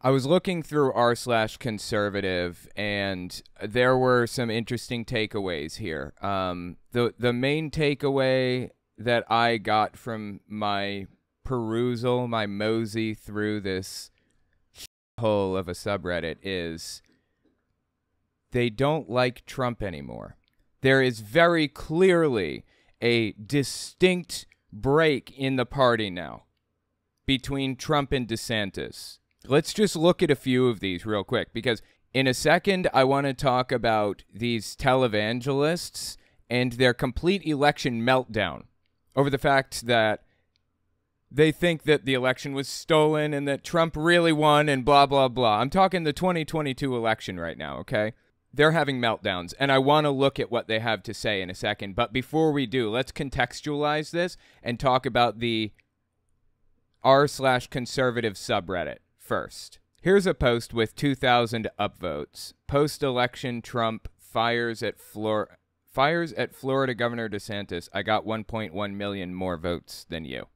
I was looking through r/conservative, and there were some interesting takeaways here. The main takeaway that I got from my perusal, my mosey through this hole of a subreddit is they don't like Trump anymore. There is very clearly a distinct break in the party now between Trump and DeSantis. Let's just look at a few of these real quick, because in a second, I want to talk about these televangelists and their complete election meltdown over the fact that they think that the election was stolen and that Trump really won and blah, blah, blah. I'm talking the 2022 election right now, okay? They're having meltdowns, and I want to look at what they have to say in a second. But before we do, let's contextualize this and talk about the r/conservative subreddit first. Here's a post with 2,000 upvotes. Post-election Trump fires at Florida Governor DeSantis. I got 1.1 million more votes than you.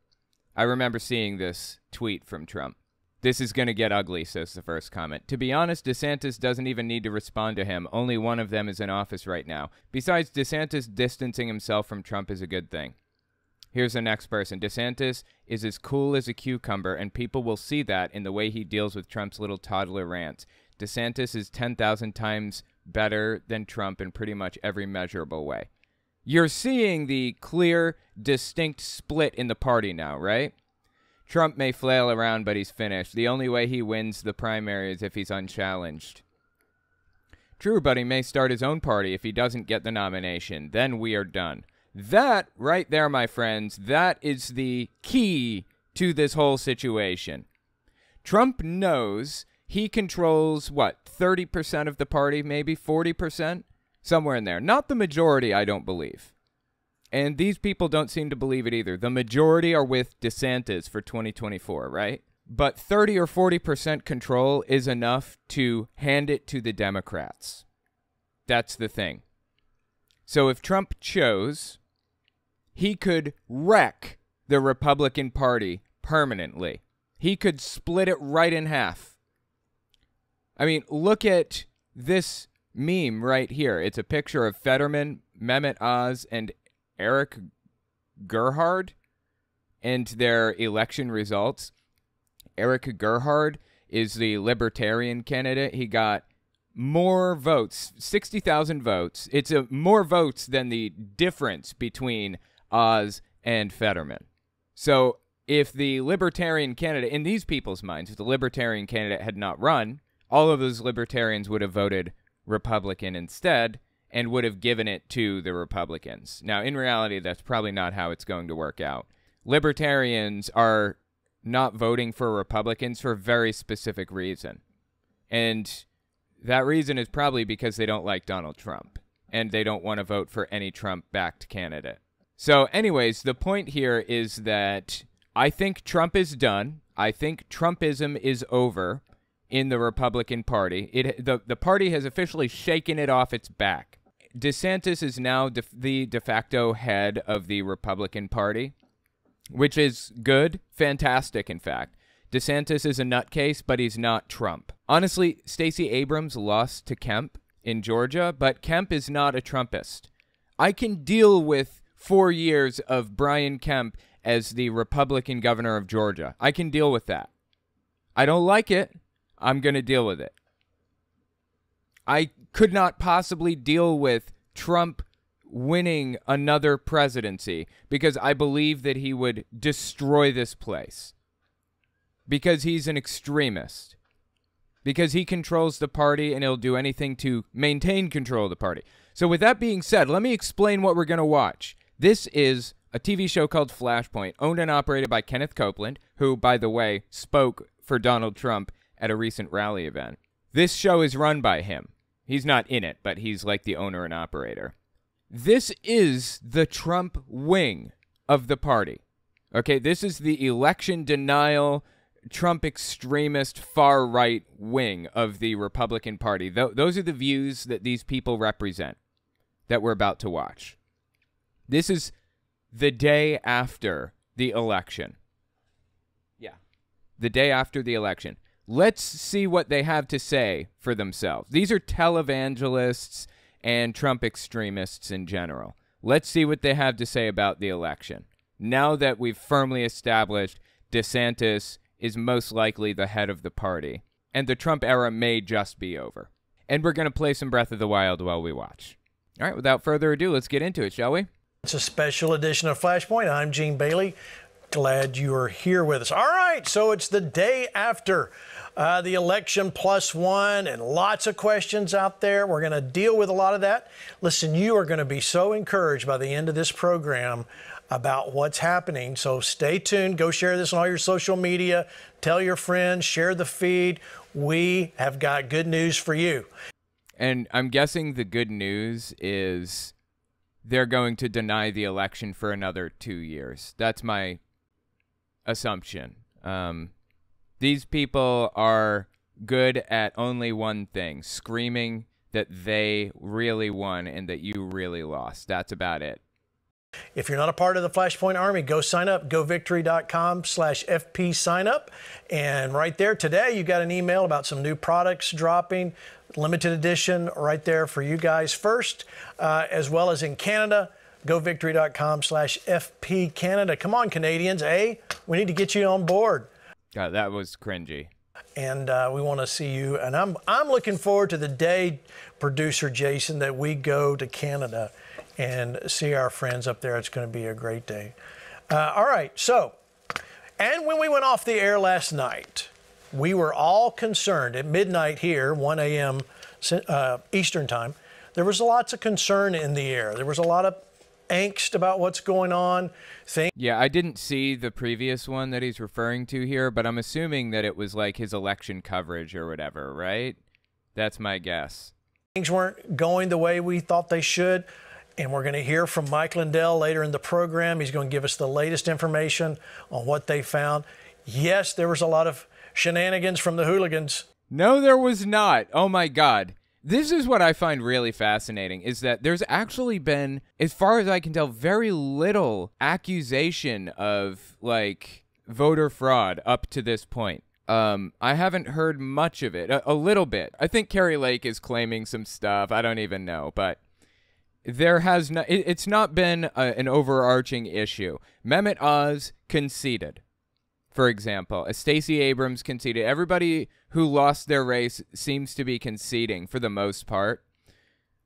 I remember seeing this tweet from Trump. This is going to get ugly, says the first comment. To be honest, DeSantis doesn't even need to respond to him. Only one of them is in office right now. Besides, DeSantis distancing himself from Trump is a good thing. Here's the next person. DeSantis is as cool as a cucumber, and people will see that in the way he deals with Trump's little toddler rants. DeSantis is 10,000 times better than Trump in pretty much every measurable way. You're seeing the clear, distinct split in the party now, right? Trump may flail around, but he's finished. The only way he wins the primary is if he's unchallenged. True, but he may start his own party if he doesn't get the nomination. Then we are done. That right there, my friends, that is the key to this whole situation. Trump knows he controls, what, 30% of the party, maybe 40%? Somewhere in there. Not the majority, I don't believe. And these people don't seem to believe it either. The majority are with DeSantis for 2024, right? But 30 or 40% control is enough to hand it to the Democrats. That's the thing. So if Trump chose, he could wreck the Republican Party permanently. He could split it right in half. I mean, look at this meme right here. It's a picture of Fetterman, Mehmet Oz, and Eric Gerhard and their election results. Eric Gerhard is the Libertarian candidate. He got more votes, 60,000 votes. It's more votes than the difference between Oz and Fetterman. So if the Libertarian candidate, in these people's minds, if the Libertarian candidate had not run, all of those Libertarians would have voted Republican instead and would have given it to the Republicans. Now, in reality, that's probably not how it's going to work out. Libertarians are not voting for Republicans for a very specific reason. And that reason is probably because they don't like Donald Trump, and they don't want to vote for any Trump-backed candidate. So anyways, the point here is that I think Trump is done. I think Trumpism is over in the Republican Party. The party has officially shaken it off its back. DeSantis is now the de facto head of the Republican Party, which is good, fantastic, in fact. DeSantis is a nutcase, but he's not Trump. Honestly, Stacey Abrams lost to Kemp in Georgia, but Kemp is not a Trumpist. I can deal with 4 years of Brian Kemp as the Republican governor of Georgia. I can deal with that. I don't like it. I'm going to deal with it. I could not possibly deal with Trump winning another presidency because I believe that he would destroy this place. Because he's an extremist. Because he controls the party and he'll do anything to maintain control of the party. So with that being said, let me explain what we're going to watch. This is a TV show called Flashpoint, owned and operated by Kenneth Copeland, who, by the way, spoke for Donald Trump at a recent rally event. This show is run by him. He's not in it, but he's like the owner and operator. This is the Trump wing of the party. Okay, this is the election denial, Trump extremist, far-right wing of the Republican Party. Those are the views that these people represent that we're about to watch. This is the day after the election. Yeah, the day after the election. Let's see what they have to say for themselves. These are televangelists and Trump extremists in general. Let's see what they have to say about the election. Now that we've firmly established DeSantis is most likely the head of the party, and the Trump era may just be over. And we're going to play some Breath of the Wild while we watch. All right, without further ado, let's get into it, shall we? It's a special edition of Flashpoint. I'm Gene Bailey. Glad you are here with us. All right, so it's the day after the election +1 and lots of questions out there. We're going to deal with a lot of that. Listen, you are going to be so encouraged by the end of this program about what's happening. So stay tuned. Go share this on all your social media. Tell your friends. Share the feed. We have got good news for you. And I'm guessing the good news is they're going to deny the election for another 2 years. That's my assumption. These people are good at only one thing, screaming that they really won and that you really lost. That's about it. If you're not a part of the Flashpoint Army, go sign up, govictory.com/FP sign up. And right there today, you got an email about some new products dropping, limited edition right there for you guys first, as well as in Canada, govictory.com/FP Canada. Come on, Canadians, we need to get you on board. God, that was cringy. And we want to see you. And I'm looking forward to the day, producer Jason, that we go to Canada and see our friends up there. It's going to be a great day. All right, so, and when we went off the air last night, we were all concerned at midnight here, 1 a.m. Eastern time. There was lots of concern in the air. There was a lot of angst about what's going on. Yeah, I didn't see the previous one that he's referring to here, but I'm assuming that it was like his election coverage or whatever, right? That's my guess. Things weren't going the way we thought they should. And we're going to hear from Mike Lindell later in the program. He's going to give us the latest information on what they found. Yes, there was a lot of shenanigans from the hooligans. No, there was not. Oh, my God. This is what I find really fascinating, is that there's actually been, as far as I can tell, very little accusation of, like, voter fraud up to this point. I haven't heard much of it. A little bit. I think Kari Lake is claiming some stuff. I don't even know, but there has not, it's not been an overarching issue. Mehmet Oz conceded, for example. Stacey Abrams conceded. Everybody who lost their race seems to be conceding for the most part.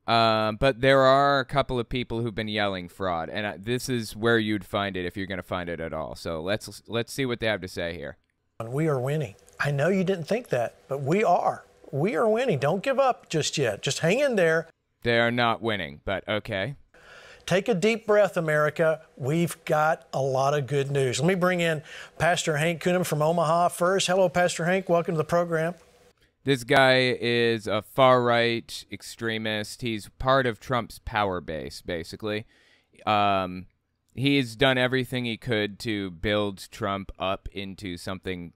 But there are a couple of people who've been yelling fraud, and this is where you'd find it if you're going to find it at all. So let's see what they have to say here. We are winning. I know you didn't think that, but we are. We are winning. Don't give up just yet. Just hang in there. They are not winning, but okay. Take a deep breath, America. We've got a lot of good news. Let me bring in Pastor Hank Kuhneman from Omaha first. Hello, Pastor Hank. Welcome to the program. This guy is a far-right extremist. He's part of Trump's power base, basically. He's done everything he could to build Trump up into something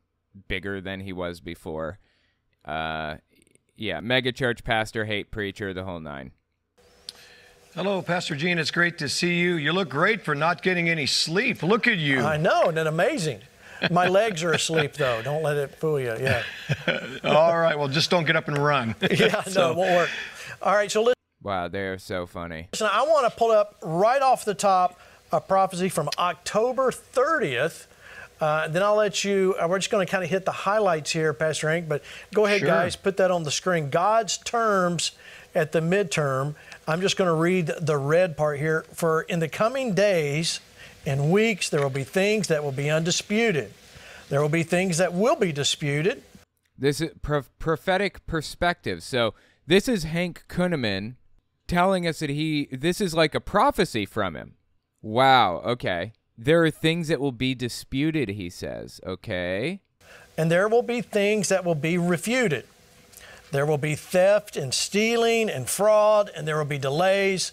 bigger than he was before. Yeah, megachurch pastor, hate preacher, the whole nine. Hello, Pastor Gene. It's great to see you. You look great for not getting any sleep. Look at you. I know, isn't it amazing? My legs are asleep, though. Don't let it fool you. Yeah. All right. Well, just don't get up and run. Yeah, no, it won't work. All right, so listen. Wow, they're so funny. Listen, I want to pull up right off the top a prophecy from October 30th. Then I'll let you, we're just going to kind of hit the highlights here, Pastor Hank, but go ahead, guys, put that on the screen. God's terms at the midterm. I'm just going to read the red part here. For in the coming days and weeks, there will be things that will be undisputed. There will be things that will be disputed. This is prophetic perspective. So this is Hank Kuhneman telling us that this is like a prophecy from him. Wow, okay. There are things that will be disputed, he says. Okay. And there will be things that will be refuted. There will be theft and stealing and fraud, and there will be delays,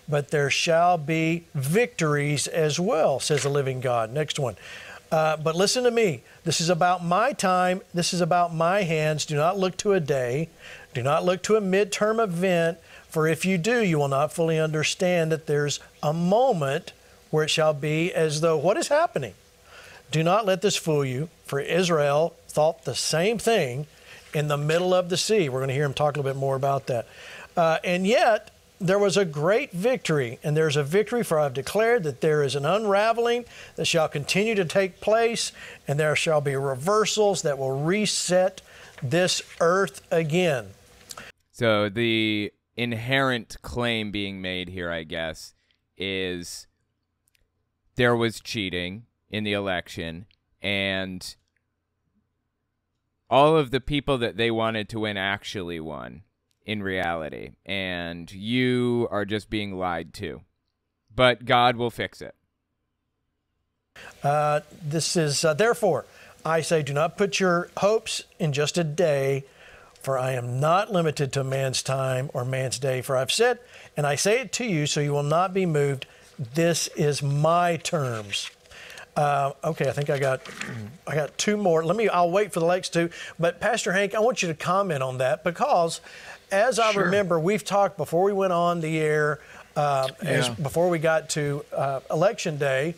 but there shall be victories as well, says the living God. Next one. But listen to me. This is about my time. This is about my hands. Do not look to a day. Do not look to a midterm event, for if you do, you will not fully understand that there's a moment where it shall be as though, what is happening? Do not let this fool you, for Israel's thought the same thing in the middle of the sea. We're going to hear him talk a little bit more about that. And yet, there was a great victory, and there's a victory, for I've declared that there is an unraveling that shall continue to take place, and there shall be reversals that will reset this earth again. So the inherent claim being made here, I guess, is there was cheating in the election, and all of the people that they wanted to win actually won in reality, and you are just being lied to. But God will fix it. This is, therefore, I say, do not put your hopes in just a day, for I am not limited to man's time or man's day. For I've said, and I say it to you, so you will not be moved. This is my terms. Okay, I think I got two more. I'll wait for the next two. But Pastor Hank, I want you to comment on that, because as I remember, we've talked before we went on the air, before we got to Election Day,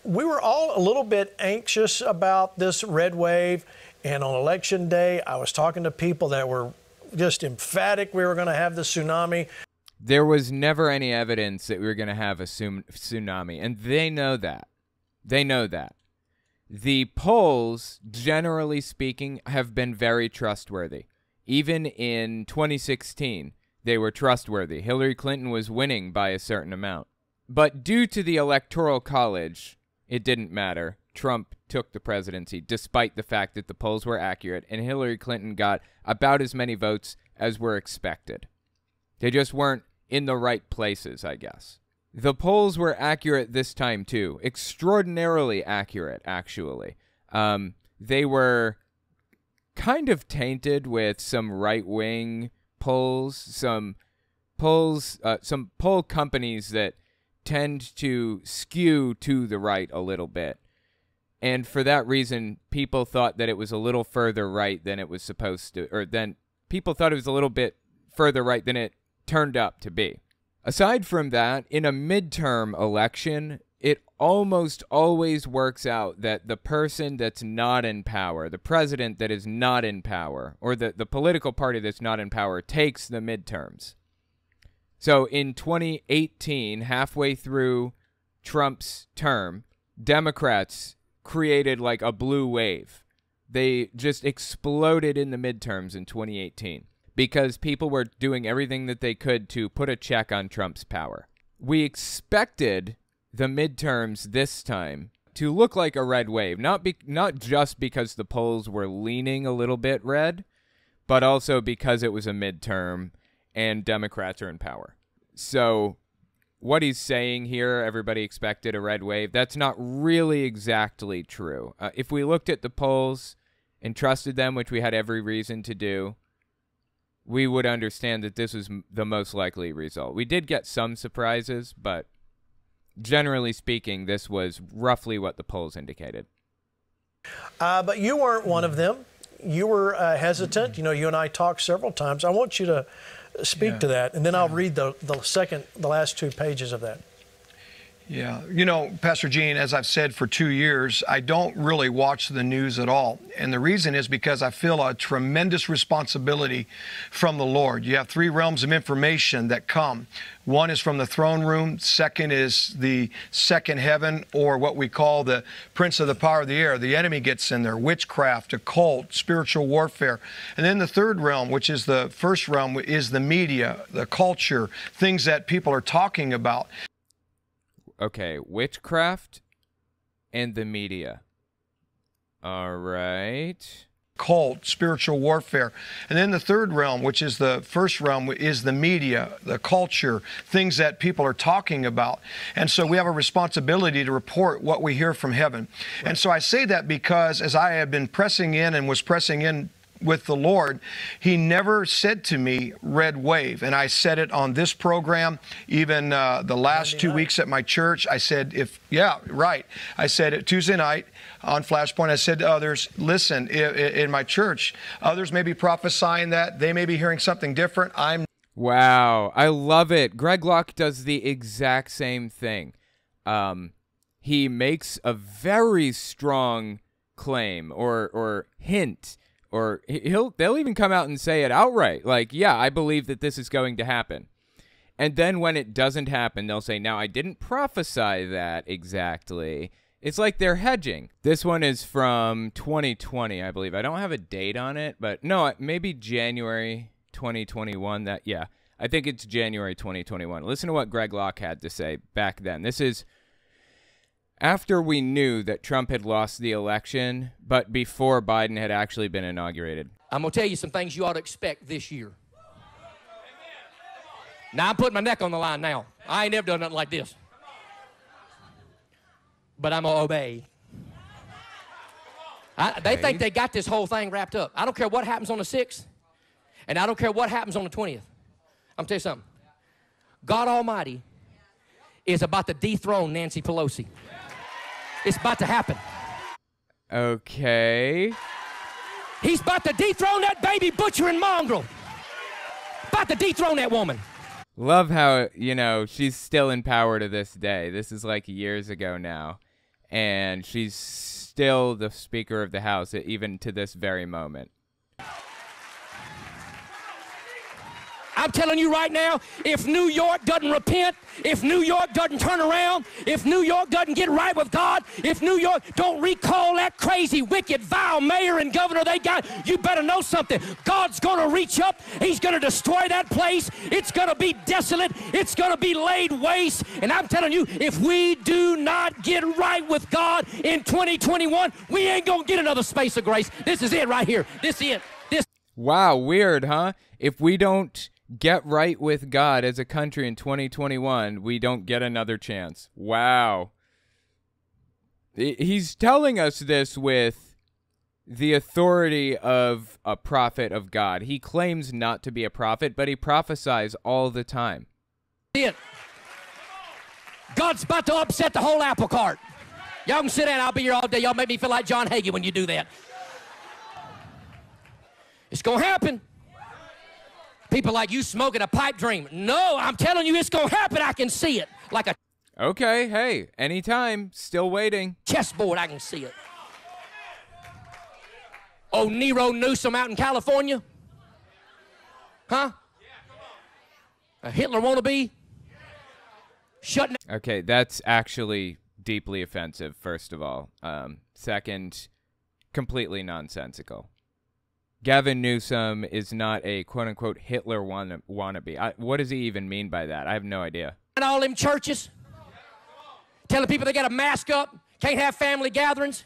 we were all a little bit anxious about this red wave. And on Election Day, I was talking to people that were just emphatic we were going to have the tsunami. There was never any evidence that we were going to have a tsunami, and they know that. They know that. The polls, generally speaking, have been very trustworthy. Even in 2016, they were trustworthy. Hillary Clinton was winning by a certain amount. But due to the Electoral College, it didn't matter. Trump took the presidency, despite the fact that the polls were accurate, and Hillary Clinton got about as many votes as were expected. They just weren't in the right places, I guess. The polls were accurate this time, too. Extraordinarily accurate, actually. They were kind of tainted with some right-wing polls, some poll companies that tend to skew to the right a little bit. And for that reason, people thought that it was a little further right than it was supposed to, or then people thought it was a little bit further right than it turned up to be. Aside from that, in a midterm election, it almost always works out that the person that's not in power, the president that is not in power, or the political party that's not in power, takes the midterms. So in 2018, halfway through Trump's term, Democrats created like a blue wave. They just exploded in the midterms in 2018 because people were doing everything that they could to put a check on Trump's power. We expected the midterms this time to look like a red wave, not just because the polls were leaning a little bit red, but also because it was a midterm and Democrats are in power. So what he's saying here, everybody expected a red wave, that's not really exactly true. If we looked at the polls and trusted them, which we had every reason to do, we would understand that this was the most likely result. We did get some surprises, but generally speaking, this was roughly what the polls indicated. But you weren't one of them. You were hesitant. You know, you and I talked several times. I want you to speak to that, and then I'll read the last 2 pages of that. Yeah. You know, Pastor Gene, as I've said for 2 years, I don't really watch the news at all. And the reason is because I feel a tremendous responsibility from the Lord. You have 3 realms of information that come. One is from the throne room. Second is the second heaven, or what we call the prince of the power of the air. The enemy gets in there, witchcraft, occult, spiritual warfare. And then the third realm, which is the first realm, is the media, the culture, things that people are talking about. Okay, witchcraft and the media. All right. Cult, spiritual warfare. And then the third realm, which is the first realm, is the media, the culture, things that people are talking about. And so we have a responsibility to report what we hear from heaven. Right. And so I say that because as I have been pressing in and was pressing in with the Lord, He never said to me red wave. And I said it on this program, even the last 2 weeks at my church. I said, I said it Tuesday night on Flashpoint. I said to others, listen, in my church, others may be prophesying that. They may be hearing something different. Wow, I love it. Greg Locke does the exact same thing. He makes a very strong claim or hint, or they'll even come out and say it outright. Like, yeah, I believe that this is going to happen. And then when it doesn't happen, they'll say, now, I didn't prophesy that exactly. It's like they're hedging. This one is from 2020, I believe. I don't have a date on it, but no, maybe January 2021. Yeah, I think it's January 2021. Listen to what Greg Locke had to say back then. This is after we knew that Trump had lost the election, but before Biden had actually been inaugurated. I'm going to tell you some things you ought to expect this year. Now, I'm putting my neck on the line now. I ain't never done nothing like this. But I'm going to obey. They think they got this whole thing wrapped up. I don't care what happens on the 6th, and I don't care what happens on the 20th. I'm going to tell you something. God Almighty is about to dethrone Nancy Pelosi. It's about to happen. Okay. He's about to dethrone that baby butchering mongrel. About to dethrone that woman. Love how, she's still in power to this day. This is like years ago now. And she's still the Speaker of the House, even to this very moment. I'm telling you right now, if New York doesn't repent, if New York doesn't turn around, if New York doesn't get right with God, if New York don't recall that crazy, wicked, vile mayor and governor they got, you better know something. God's going to reach up. He's going to destroy that place. It's going to be desolate. It's going to be laid waste. And I'm telling you, if we do not get right with God in 2021, we ain't going to get another space of grace. This is it right here. This is it. Wow, weird, huh? If we don't get right with God as a country in 2021, we don't get another chance. Wow. He's telling us this with the authority of a prophet of God. He claims not to be a prophet, but he prophesies all the time. God's about to upset the whole apple cart. Y'all can sit down. I'll be here all day. Y'all make me feel like John Hagee when you do that. It's going to happen. People like you smoking a pipe dream. No, I'm telling you, it's going to happen. I can see it. Like a okay, hey, anytime. Still waiting. Chessboard, I can see it. Oh, Nero Newsom out in California? Huh? A Hitler wannabe? Shutting. Okay, that's actually deeply offensive, first of all. Second, completely nonsensical. Gavin Newsom is not a quote-unquote Hitler wannabe. What does he even mean by that? I have no idea. And all them churches, telling people they got to mask up, can't have family gatherings.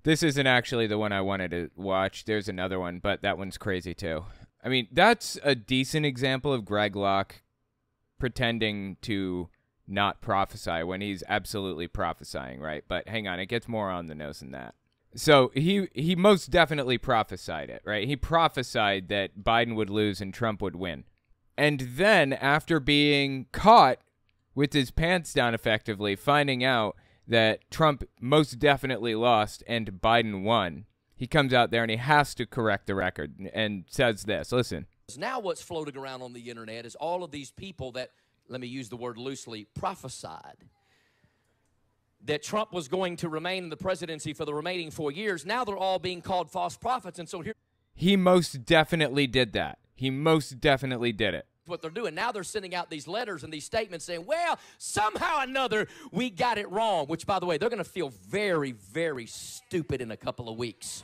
This isn't actually the one I wanted to watch. There's another one, but that one's crazy too. I mean, that's a decent example of Greg Locke pretending to not prophesy when he's absolutely prophesying, right? But hang on, it gets more on the nose than that. So he most definitely prophesied it, right? He prophesied that Biden would lose and Trump would win. And then after being caught with his pants down effectively, finding out that Trump most definitely lost and Biden won, he comes out there and he has to correct the record and says this. Listen. Now what's floating around on the internet is all of these people that, let me use the word loosely, prophesied that Trump was going to remain in the presidency for the remaining 4 years. Now they're all being called false prophets, and so here... He most definitely did that. He most definitely did it. What they're doing. Now they're sending out these letters and these statements saying, well, somehow or another, we got it wrong, which, by the way, they're going to feel very, very stupid in a couple of weeks.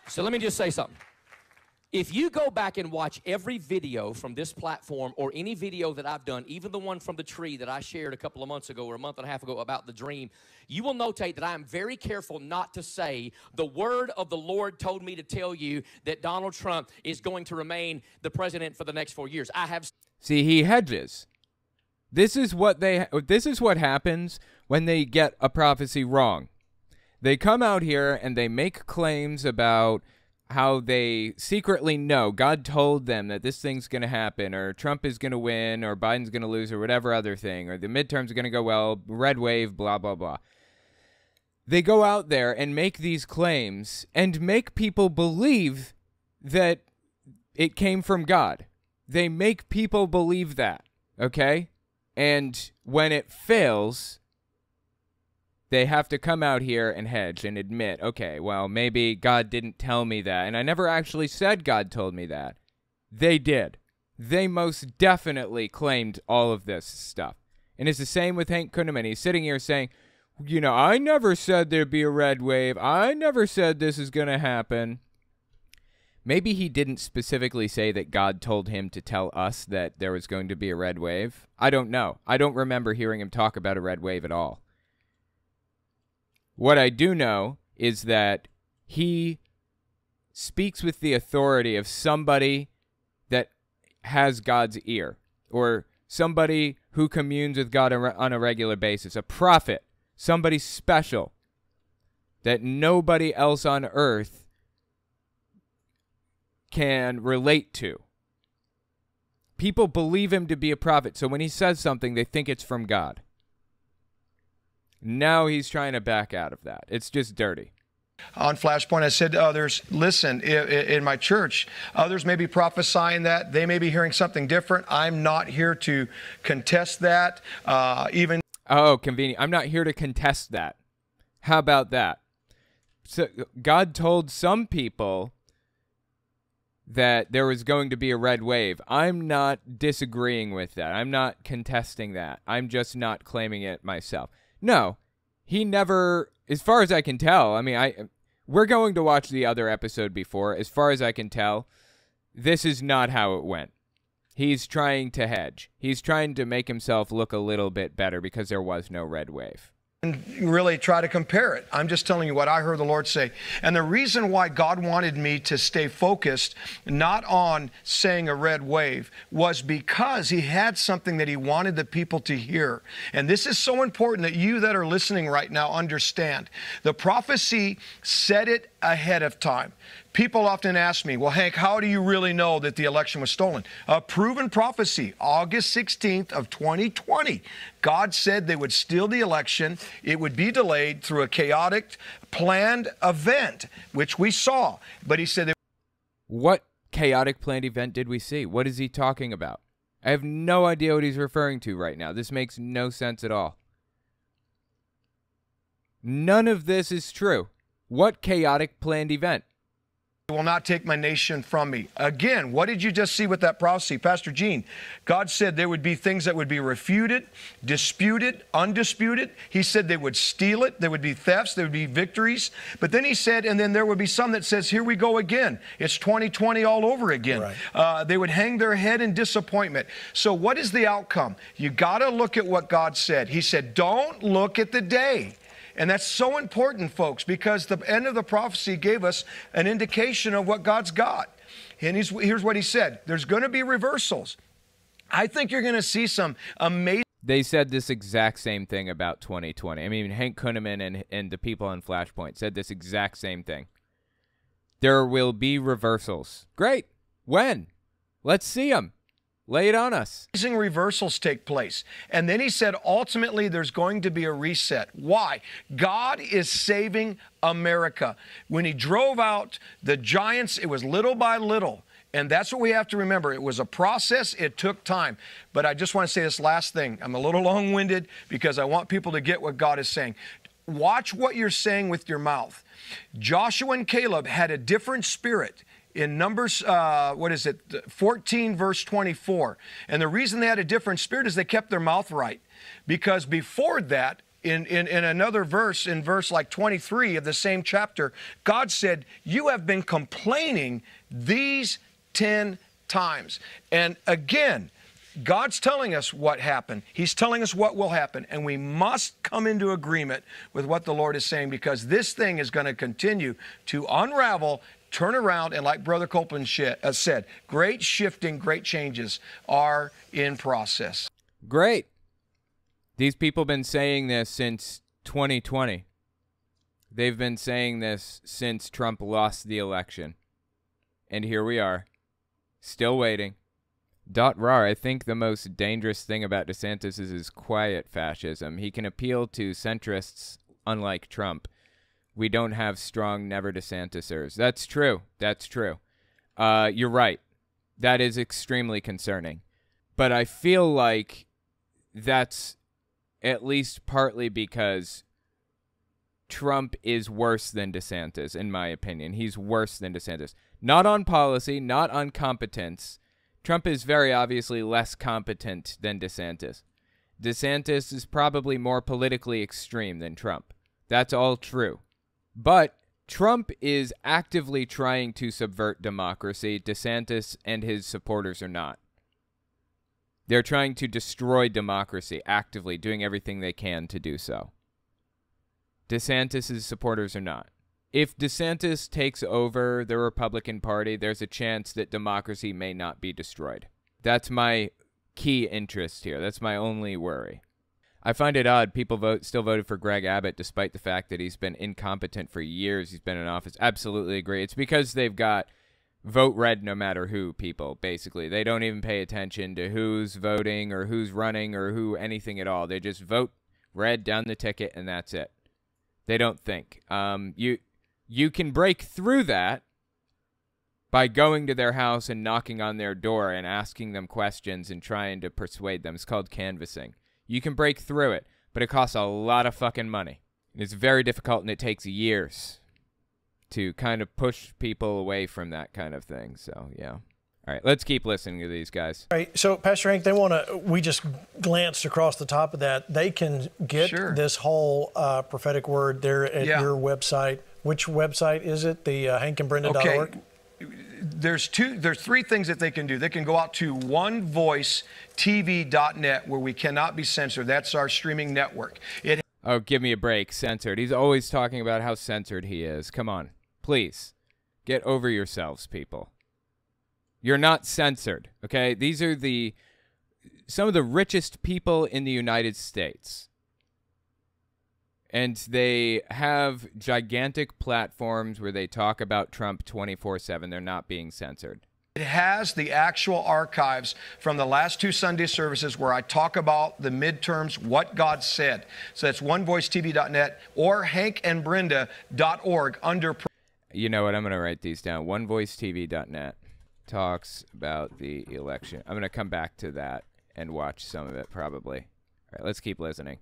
So let me just say something. If you go back and watch every video from this platform or any video that I've done, even the one from the tree that I shared a couple of months ago or a month and a half ago about the dream, you will notate that I am very careful not to say the word of the Lord told me to tell you that Donald Trump is going to remain the president for the next 4 years. I have... See, he hedges. This is what happens when they get a prophecy wrong. They come out here and they make claims about how they secretly know God told them that this thing's going to happen, or Trump is going to win, or Biden's going to lose, or whatever other thing, or the midterms are going to go well, red wave, blah, blah, blah. They go out there and make these claims and make people believe that it came from God. They make people believe that, okay? And when it fails, They have to come out here and hedge and admit, okay, well, maybe God didn't tell me that, and I never actually said God told me that. They did. They most definitely claimed all of this stuff. And it's the same with Hank Kunneman. He's sitting here saying, you know, I never said there'd be a red wave. I never said this is going to happen. Maybe he didn't specifically say that God told him to tell us that there was going to be a red wave. I don't know. I don't remember hearing him talk about a red wave at all. What I do know is that he speaks with the authority of somebody that has God's ear, or somebody who communes with God on a regular basis, a prophet, somebody special that nobody else on earth can relate to. People believe him to be a prophet, so when he says something, they think it's from God. Now he's trying to back out of that. It's just dirty. On Flashpoint, I said to others, listen, in my church, others may be prophesying that. They may be hearing something different. I'm not here to contest that. Oh, convenient. I'm not here to contest that. How about that? So God told some people that there was going to be a red wave. I'm not disagreeing with that. I'm not contesting that. I'm just not claiming it myself. No, he never, as far as I can tell, I mean, we're going to watch the other episode before. As far as I can tell, this is not how it went. He's trying to hedge. He's trying to make himself look a little bit better because there was no red wave. And really try to compare it. I'm just telling you what I heard the Lord say. And the reason why God wanted me to stay focused, not on saying a red wave, was because he had something that he wanted the people to hear. And this is so important that you that are listening right now understand. The prophecy said it ahead of time. People often ask me, well, Hank, how do you really know that the election was stolen? A proven prophecy, August 16th of 2020. God said they would steal the election. It would be delayed through a chaotic, planned event, which we saw. But he said... What chaotic planned event did we see? What is he talking about? I have no idea what he's referring to right now. This makes no sense at all. None of this is true. What chaotic planned event? Will not take my nation from me. Again, what did you just see with that prophecy? Pastor Gene, God said there would be things that would be refuted, disputed, undisputed. He said they would steal it. There would be thefts. There would be victories. But then he said, and then there would be some that says, here we go again. It's 2020 all over again. Right. They would hang their head in disappointment. So what is the outcome? You got to look at what God said. He said, don't look at the day. And that's so important, folks, because the end of the prophecy gave us an indication of what God's got. And here's what he said. There's going to be reversals. I think you're going to see some amazing... They said this exact same thing about 2020. I mean, Hank Kunneman and the people on Flashpoint said this exact same thing. There will be reversals. Great. When? Let's see them. Lay it on us. Amazing reversals take place. And then he said, ultimately, there's going to be a reset. Why? God is saving America. When he drove out the giants, it was little by little. And that's what we have to remember. It was a process. It took time. But I just want to say this last thing. I'm a little long-winded because I want people to get what God is saying. Watch what you're saying with your mouth. Joshua and Caleb had a different spirit. In Numbers, 14, verse 24. And the reason they had a different spirit is they kept their mouth right. Because before that, in another verse, in verse like 23 of the same chapter, God said, you have been complaining these 10 times. And again, God's telling us what happened. He's telling us what will happen. And we must come into agreement with what the Lord is saying, because this thing is going to continue to unravel, turn around, and like Brother Copeland said, great shifting, great changes are in process. Great. These people have been saying this since 2020. They've been saying this since Trump lost the election. And here we are, still waiting. I think the most dangerous thing about DeSantis is his quiet fascism. He can appeal to centrists, unlike Trump. We don't have strong never DeSantisers. That's true. That's true. You're right. That is extremely concerning. But I feel like that's at least partly because Trump is worse than DeSantis, in my opinion. He's worse than DeSantis. Not on policy, not on competence. Trump is very obviously less competent than DeSantis. DeSantis is probably more politically extreme than Trump. That's all true. But Trump is actively trying to subvert democracy. DeSantis and his supporters are not. They're trying to destroy democracy, actively doing everything they can to do so. DeSantis' supporters are not. If DeSantis takes over the Republican Party, there's a chance that democracy may not be destroyed. That's my key interest here. That's my only worry. I find it odd people still voted for Greg Abbott despite the fact that he's been incompetent for years. He's been in office. Absolutely agree. It's because they've got vote red no matter who people, basically. They don't even pay attention to who's voting or who's running or who anything at all. They just vote red down the ticket and that's it. They don't think. You can break through that by going to their house and knocking on their door and asking them questions and trying to persuade them. It's called canvassing. You can break through it, but it costs a lot of fucking money. It's very difficult and it takes years to kind of push people away from that kind of thing. So, yeah. All right, let's keep listening to these guys. All right, so Pastor Hank, we just glanced across the top of that. They can get this whole prophetic word there at your website. Which website is it? The hankandbrenda.org? There's three things that they can do. They can go out to onevoicetv.net where we cannot be censored. That's our streaming network. Oh, give me a break. Censored. He's always talking about how censored he is. Come on. Please. Get over yourselves, people. You're not censored, okay? These are some of the richest people in the United States. And they have gigantic platforms where they talk about Trump 24/7. They're not being censored. It has the actual archives from the last two Sunday services where I talk about the midterms, what God said. So that's onevoicetv.net or hankandbrenda.org under... You know what? I'm going to write these down. onevoicetv.net talks about the election. I'm going to come back to that and watch some of it probably. All right, let's keep listening.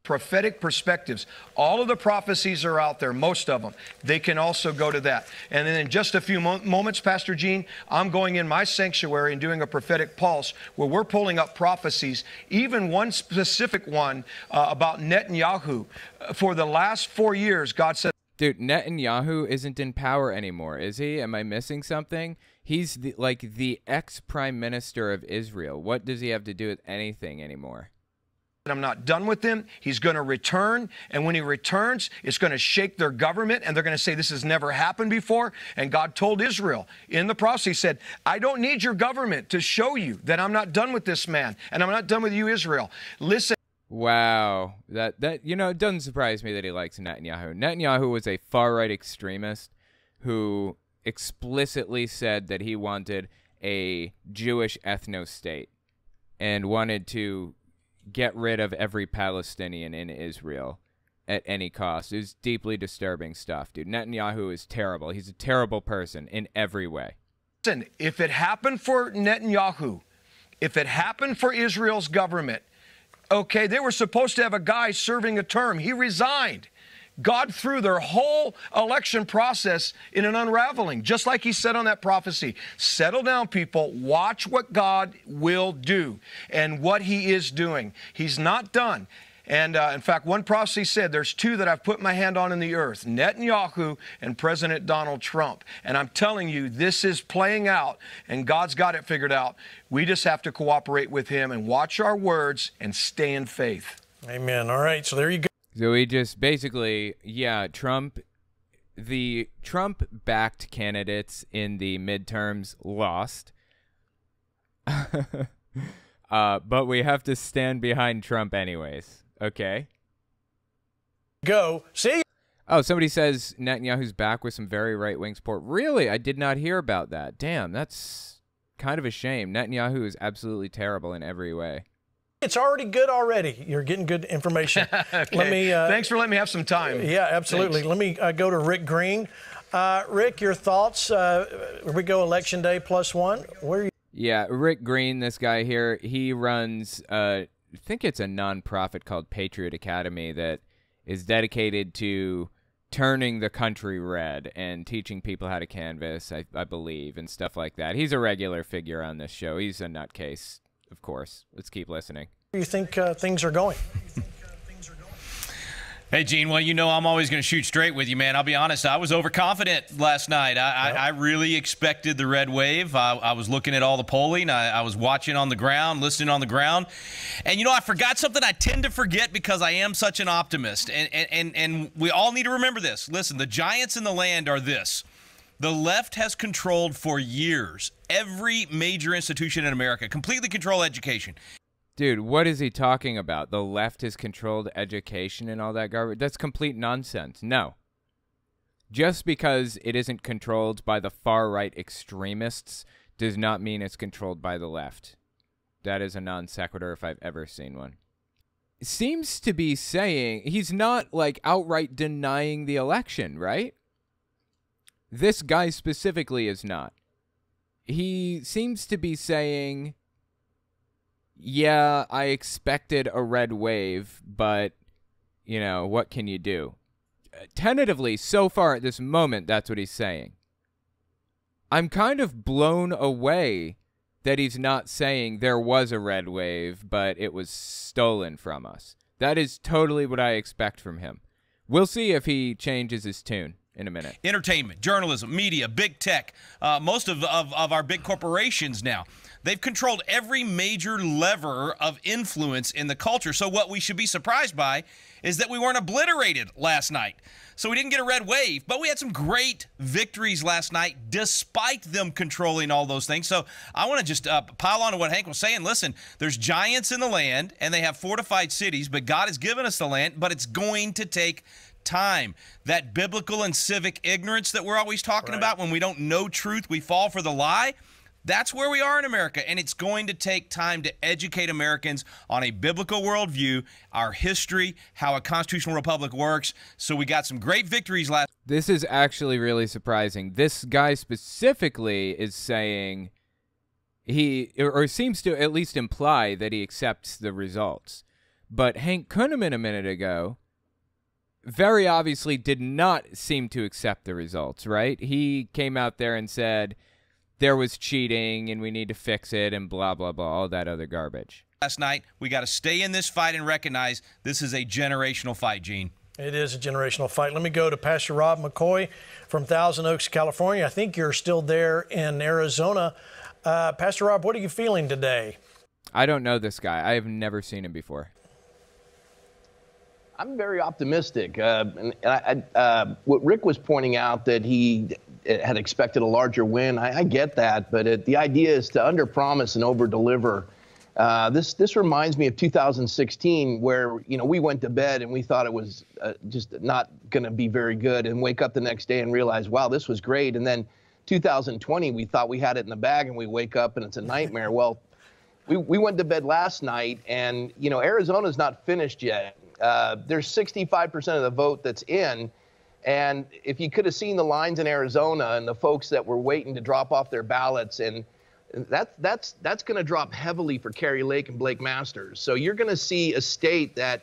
Prophetic perspectives. All of the prophecies are out there, most of them. They can also go to that. And then in just a few moments, Pastor Gene, I'm going in my sanctuary and doing a prophetic pulse where we're pulling up prophecies, even one specific one about Netanyahu. For the last 4 years, God said... Dude, Netanyahu isn't in power anymore, is he? Am I missing something? He's the ex-prime minister of Israel. What does he have to do with anything anymore? I'm not done with him. He's going to return. And when he returns, it's going to shake their government. And they're going to say, this has never happened before. And God told Israel in the prophecy, he said, I don't need your government to show you that I'm not done with this man. And I'm not done with you, Israel. Listen. Wow. That it doesn't surprise me that he likes Netanyahu. Netanyahu was a far-right extremist who explicitly said that he wanted a Jewish ethno-state and wanted to get rid of every Palestinian in Israel at any cost. It was deeply disturbing stuff, dude. Netanyahu is terrible. He's a terrible person in every way. Listen, if it happened for Netanyahu, if it happened for Israel's government, okay, they were supposed to have a guy serving a term. He resigned. God threw their whole election process in an unraveling, just like he said on that prophecy. Settle down, people. Watch what God will do and what he is doing. He's not done. And in fact, one prophecy said there's two that I've put my hand on in the earth, Netanyahu and President Donald Trump. And I'm telling you, this is playing out, and God's got it figured out. We just have to cooperate with him and watch our words and stay in faith. Amen. All right, so there you go. So he just basically, the Trump-backed candidates in the midterms lost. But we have to stand behind Trump anyways, okay? Go. See? Oh, somebody says Netanyahu's back with some very right-wing support. Really? I did not hear about that. Damn, that's kind of a shame. Netanyahu is absolutely terrible in every way. It's already good already. You're getting good information. Okay. Thanks for letting me have some time. Yeah, absolutely. Thanks. Let me go to Rick Green. Rick, your thoughts? We go Election Day +1. Where are you? Yeah, Rick Green, this guy here, he runs, I think it's a nonprofit called Patriot Academy that is dedicated to turning the country red and teaching people how to canvass, I believe, and stuff like that. He's a regular figure on this show. He's a nutcase, of course. Let's keep listening. Where do you think things are going? Hey, Gene, well, you know I'm always going to shoot straight with you, man. I'll be honest, I was overconfident last night. I really expected the red wave. I was looking at all the polling. I was watching on the ground, listening on the ground. And, you know, I forgot something I tend to forget because I am such an optimist. And we all need to remember this. Listen, the giants in the land are this. The left has controlled for years every major institution in America, completely control education. Dude, what is he talking about? The left has controlled education and all that garbage? That's complete nonsense. No. Just because it isn't controlled by the far-right extremists does not mean it's controlled by the left. That is a non sequitur if I've ever seen one. Seems to be saying, he's not, like, outright denying the election, right? This guy specifically is not. He seems to be saying, yeah, I expected a red wave, but, you know, what can you do? Tentatively, so far at this moment, that's what he's saying. I'm kind of blown away that he's not saying there was a red wave, but it was stolen from us. That is totally what I expect from him. We'll see if he changes his tune in a minute. Entertainment, journalism, media, big tech, most of our big corporations now. They've controlled every major lever of influence in the culture. So what we should be surprised by is that we weren't obliterated last night. So we didn't get a red wave, but we had some great victories last night despite them controlling all those things. So I want to just pile on to what Hank was saying. Listen, there's giants in the land, and they have fortified cities, but God has given us the land, but it's going to take time. That biblical and civic ignorance that we're always talking about, when we don't know truth, we fall for the lie. That's where we are in America, and it's going to take time to educate Americans on a biblical worldview, our history, how a constitutional republic works. So we got some great victories last. This is actually really surprising. This guy specifically is saying or seems to at least imply that he accepts the results. But Hank Kunneman a minute ago very obviously did not seem to accept the results, right? He came out there and said there was cheating and we need to fix it and blah, blah, blah, all that other garbage. Last night, we got to stay in this fight and recognize this is a generational fight, Gene. It is a generational fight. Let me go to Pastor Rob McCoy from Thousand Oaks, California. I think you're still there in Arizona. Pastor Rob, what are you feeling today? I don't know this guy. I have never seen him before. I'm very optimistic. What Rick was pointing out, that he had expected a larger win, I get that, but the idea is to underpromise and overdeliver. This reminds me of 2016, where we went to bed and we thought it was just not going to be very good, and wake up the next day and realize, wow, this was great. And then 2020, we thought we had it in the bag, and we wake up and it's a nightmare. Well, we went to bed last night, and Arizona's not finished yet. There's 65% of the vote that's in. And if you could have seen the lines in Arizona and the folks that were waiting to drop off their ballots, and that's going to drop heavily for Kari Lake and Blake Masters. So you're going to see a state that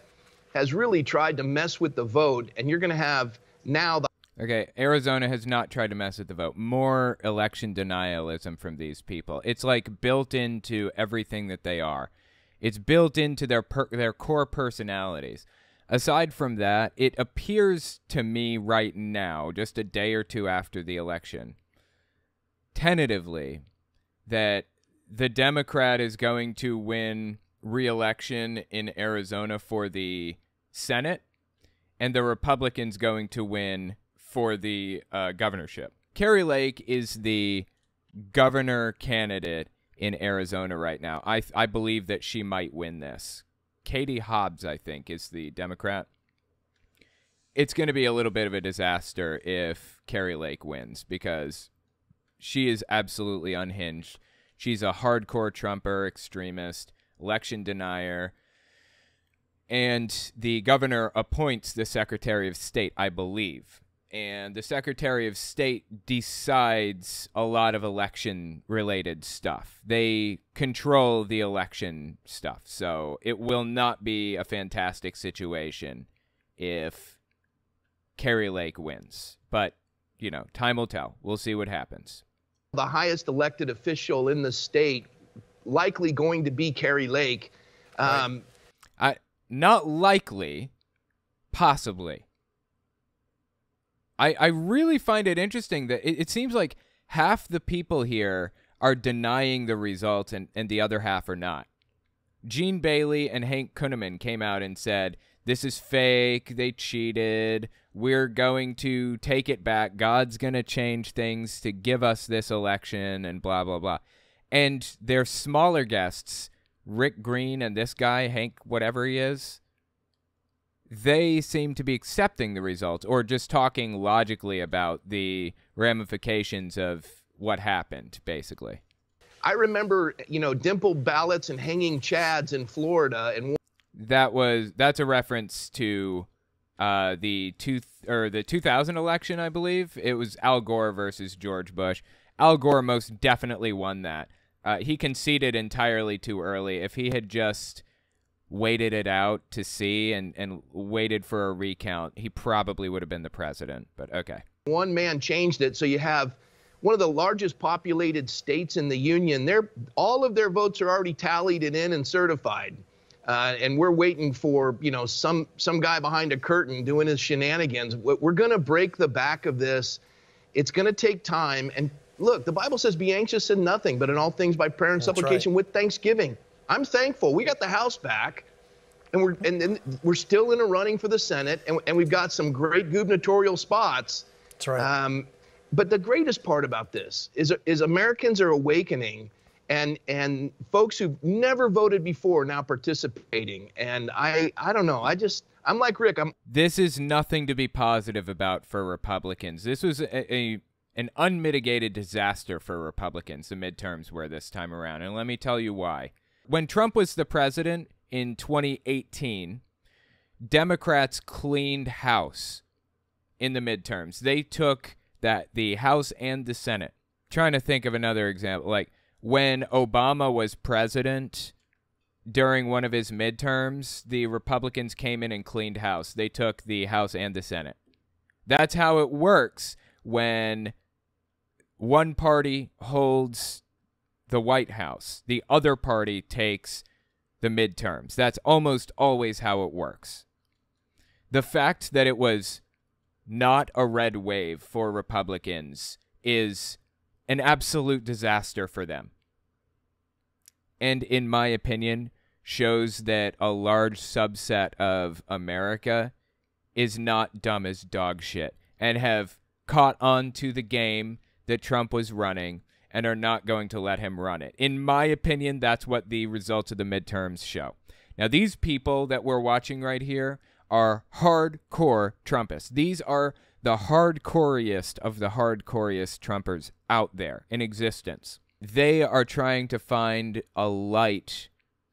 has really tried to mess with the vote, and you're going to have now the... Okay, Arizona has not tried to mess with the vote. More election denialism from these people. It's like built into everything that they are. It's built into their core personalities. Aside from that, it appears to me right now, just a day or two after the election, tentatively, that the Democrat is going to win re-election in Arizona for the Senate, and the Republican's going to win for the governorship. Kari Lake is the governor candidate in Arizona right now. I believe that she might win this. Katie Hobbs, I think, is the Democrat. It's going to be a little bit of a disaster if Kari Lake wins, because she is absolutely unhinged. She's a hardcore Trumper, extremist, election denier, and the governor appoints the Secretary of State, I believe. And the Secretary of State decides a lot of election-related stuff. They control the election stuff, so it will not be a fantastic situation if Kari Lake wins. But, you know, time will tell. We'll see what happens. The highest elected official in the state, likely going to be Kari Lake. Not likely, possibly. I really find it interesting that it seems like half the people here are denying the results and the other half are not. Gene Bailey and Hank Kunneman came out and said, this is fake, they cheated, we're going to take it back, God's going to change things to give us this election, and blah, blah, blah. And their smaller guests, Rick Green and this guy, Hank whatever he is, they seem to be accepting the results or just talking logically about the ramifications of what happened, basically. I remember, you know, dimpled ballots and hanging chads in Florida, and that's a reference to the 2000 election, I believe. It was Al Gore versus George Bush. Al Gore most definitely won that. He conceded entirely too early. If he had just waited it out to see and waited for a recount, he probably would have been the president. But okay. One man changed it, so you have one of the largest populated states in the union. All of their votes are already tallied and in and certified. And we're waiting for, you know, some guy behind a curtain doing his shenanigans. We're going to break the back of this. It's going to take time. And look, the Bible says, be anxious in nothing, but in all things by prayer and supplication with thanksgiving. I'm thankful. We got the House back, and we're still in a running for the Senate, and we've got some great gubernatorial spots. That's right. But the greatest part about this is Americans are awakening, and folks who've never voted before now participating. And I don't know. I'm like Rick. This is nothing to be positive about for Republicans. This was an unmitigated disaster for Republicans. The midterms were this time around, and let me tell you why. When Trump was the president in 2018, Democrats cleaned house in the midterms. They took the House and the Senate. Trying to think of another example, like when Obama was president during one of his midterms, the Republicans came in and cleaned house. They took the House and the Senate. That's how it works when one party holds the White House. The other party takes the midterms. That's almost always how it works. The fact that it was not a red wave for Republicans is an absolute disaster for them. And in my opinion, shows that a large subset of America is not dumb as dog shit and have caught on to the game that Trump was running and are not going to let him run it. In my opinion, that's what the results of the midterms show. Now, these people that we're watching right here are hardcore Trumpists. These are the hardcoreiest of the hardcoreiest Trumpers out there in existence. They are trying to find a light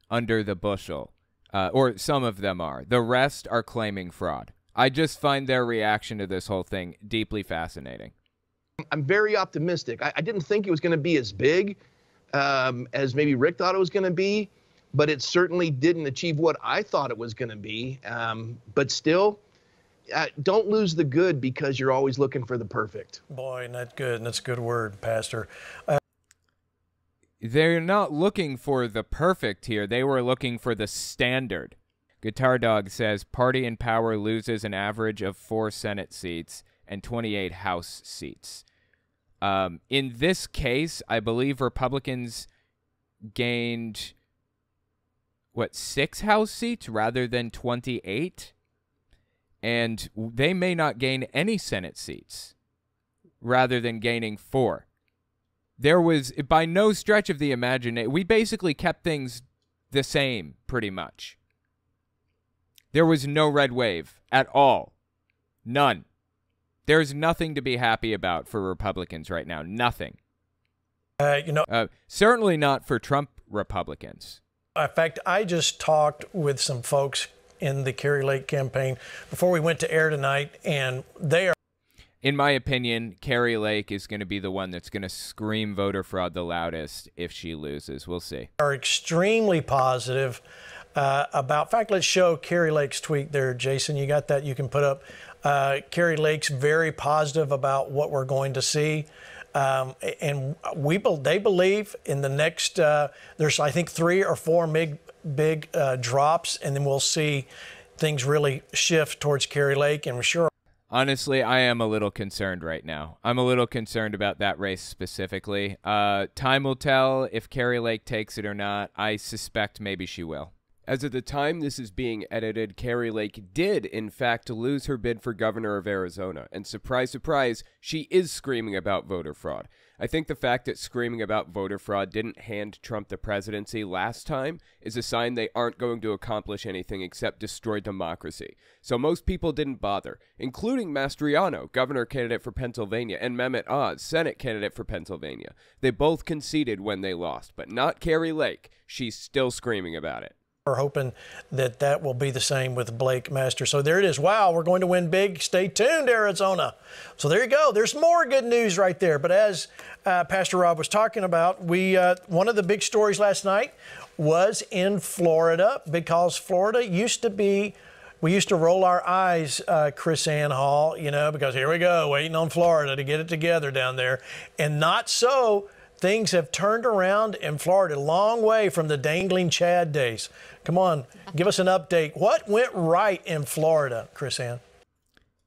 under the bushel, or some of them are. The rest are claiming fraud. I just find their reaction to this whole thing deeply fascinating. I'm very optimistic. I didn't think it was going to be as big as maybe Rick thought it was going to be, but it certainly didn't achieve what I thought it was going to be. But still, don't lose the good because you're always looking for the perfect. Boy, and that's good. And that's a good word, Pastor. They're not looking for the perfect here. They were looking for the standard. Guitar Dog says, party in power loses an average of 4 Senate seats and 28 House seats. In this case, I believe Republicans gained, 6 House seats rather than 28? And they may not gain any Senate seats rather than gaining 4. There was, by no stretch of the imagination, we basically kept things the same, pretty much. There was no red wave at all. None. There's nothing to be happy about for Republicans right now. Nothing. Certainly not for Trump Republicans. In fact, I just talked with some folks in the Kari Lake campaign before we went to air tonight, and they are... In my opinion, Kari Lake is going to be the one that's going to scream voter fraud the loudest if she loses. We'll see. Are extremely positive about. In fact, let's show Kari Lake's tweet there, Jason. You got that? You can put up. Kari Lake's very positive about what we're going to see. And they believe in the next, there's, I think, 3 or 4 big drops, and then we'll see things really shift towards Kari Lake, and we're sure. Honestly, I am a little concerned right now. I'm a little concerned about that race specifically. Time will tell if Kari Lake takes it or not. I suspect maybe she will. As of the time this is being edited, Kari Lake did, in fact, lose her bid for governor of Arizona. And surprise, surprise, she is screaming about voter fraud. I think the fact that screaming about voter fraud didn't hand Trump the presidency last time is a sign they aren't going to accomplish anything except destroy democracy. So most people didn't bother, including Mastriano, governor candidate for Pennsylvania, and Mehmet Oz, Senate candidate for Pennsylvania. They both conceded when they lost, but not Kari Lake. She's still screaming about it. We're hoping that will be the same with Blake Masters. So there it is. Wow, we're going to win big. Stay tuned, Arizona. So there you go. There's more good news right there. But as Pastor Rob was talking about, one of the big stories last night was in Florida, because Florida used to be, we used to roll our eyes, Chris Ann Hall, because here we go, waiting on Florida to get it together down there. And not so. Things have turned around in Florida, a long way from the dangling Chad days. Come on, give us an update. What went right in Florida, Chris Ann?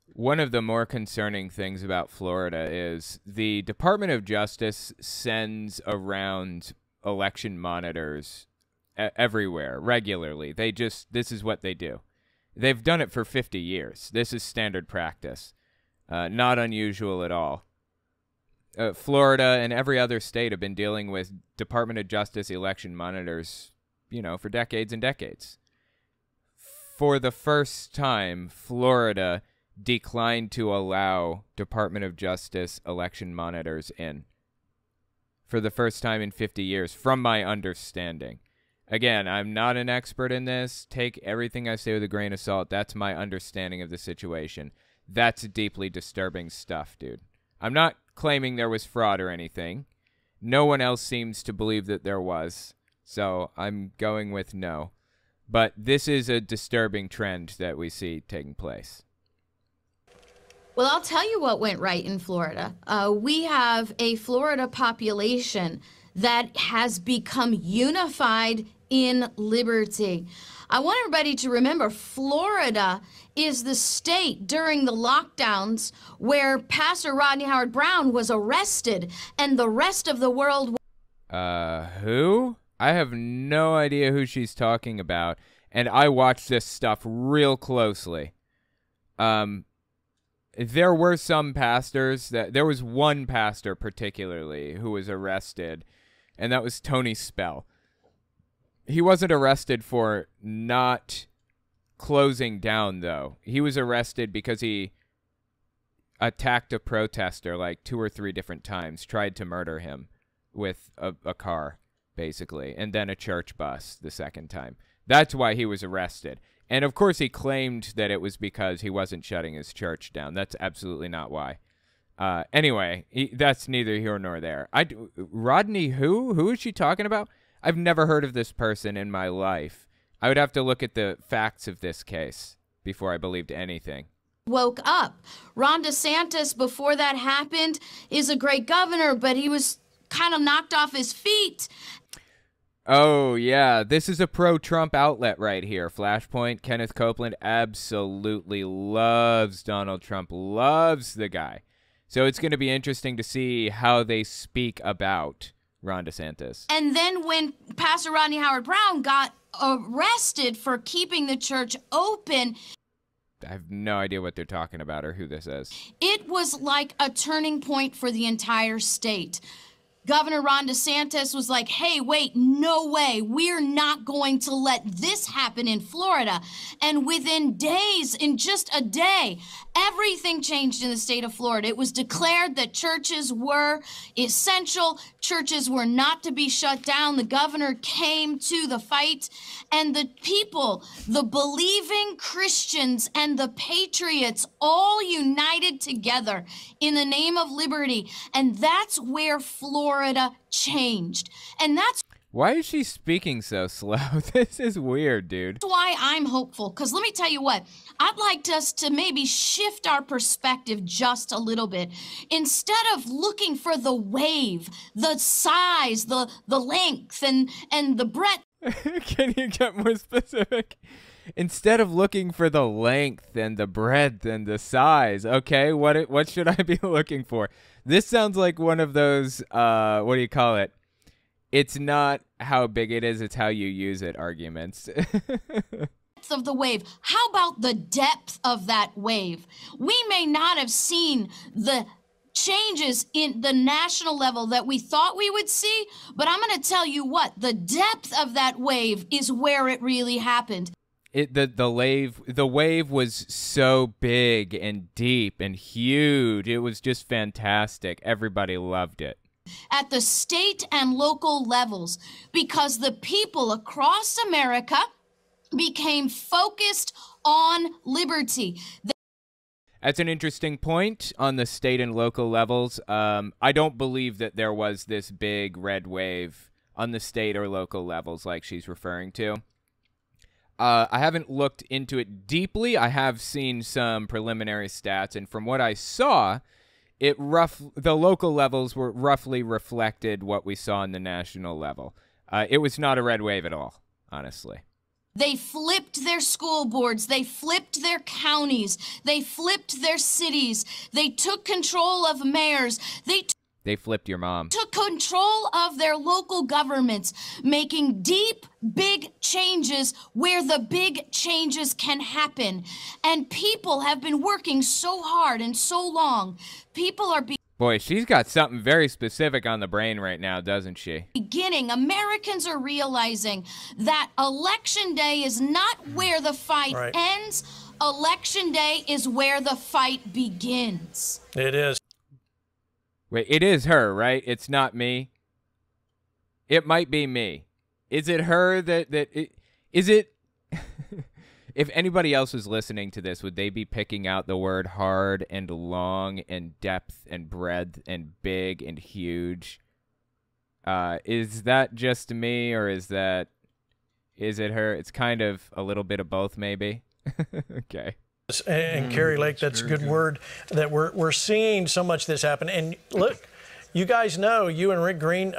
One of the more concerning things about Florida is the Department of Justice sends around election monitors everywhere, regularly. This is what they do. They've done it for 50 years. This is standard practice. Not unusual at all. Florida and every other state have been dealing with Department of Justice election monitors, for decades and decades. For the first time, Florida declined to allow Department of Justice election monitors in. For the first time in 50 years, from my understanding. Again, I'm not an expert in this. Take everything I say with a grain of salt. That's my understanding of the situation. That's deeply disturbing stuff, dude. I'm not claiming there was fraud or anything. No one else seems to believe that there was, so I'm going with no. But this is a disturbing trend that we see taking place. Well, I'll tell you what went right in Florida. We have a Florida population that has become unified in liberty. I want everybody to remember Florida is the state during the lockdowns where Pastor Rodney Howard-Browne was arrested, and the rest of the world... Who? I have no idea who she's talking about, and I watch this stuff real closely. There were some pastors there was one pastor particularly who was arrested, and that was Tony Spell. He wasn't arrested for not closing down, though. He was arrested because he attacked a protester like 2 or 3 different times, tried to murder him with a car, basically, and then a church bus the second time. That's why he was arrested. And, of course, he claimed that it was because he wasn't shutting his church down. That's absolutely not why. Anyway, that's neither here nor there. Rodney who? Who is she talking about? I've never heard of this person in my life. I would have to look at the facts of this case before I believed anything. Woke up. Ron DeSantis, before that happened, is a great governor, but he was kind of knocked off his feet. Oh, yeah. This is a pro-Trump outlet right here. Flashpoint, Kenneth Copeland absolutely loves Donald Trump, loves the guy. So it's going to be interesting to see how they speak about Ron DeSantis. And then when Pastor Rodney Howard-Browne got arrested for keeping the church open, I have no idea what they're talking about or who this is. It was like a turning point for the entire state. Governor Ron DeSantis was like, hey, wait, no way. We're not going to let this happen in Florida. And within days, in just a day, everything changed in the state of Florida. It was declared that churches were essential. Churches were not to be shut down. The governor came to the fight. And the people, the believing Christians and the patriots all united together in the name of liberty. And that's where Florida changed. And that's Why is she speaking so slow? This is weird, dude. That's why I'm hopeful, because let me tell you what, I'd like us to maybe shift our perspective just a little bit. Instead of looking for the wave, the size, the length, and the breadth. Can you get more specific? Instead of looking for the length and the breadth and the size, okay, what should I be looking for? This sounds like one of those, what do you call it? It's not how big it is, it's how you use it arguments. Of the wave. How about the depth of that wave? We may not have seen the changes in the national level that we thought we would see, but I'm going to tell you what, the depth of that wave is where it really happened. The wave was so big and deep and huge. It was just fantastic. Everybody loved it. At the state and local levels, because the people across America became focused on liberty. That's an interesting point on the state and local levels. I don't believe that there was this big red wave on the state or local levels like she's referring to. I haven't looked into it deeply. I have seen some preliminary stats, and from what I saw, the local levels were roughly reflected what we saw in the national level. It was not a red wave at all, honestly. They flipped their school boards. They flipped their counties. They flipped their cities. They took control of mayors. They flipped your mom. Took control of their local governments, making deep, big changes where the big changes can happen. And people have been working so hard and so long. People are Boy, she's got something very specific on the brain right now, doesn't she? Americans are realizing that Election Day is not where the fight ends. Election Day is where the fight begins. It is. Wait, it is her, right? It's not me. It might be me. Is it her is it? If anybody else was listening to this, would they be picking out the word hard and long and depth and breadth and big and huge? Is that just me, or is it her? It's kind of a little bit of both, maybe. Okay. And Carrie Lake, that's a good word, that we're seeing so much this happen. And look, you guys know, you and Rick Green,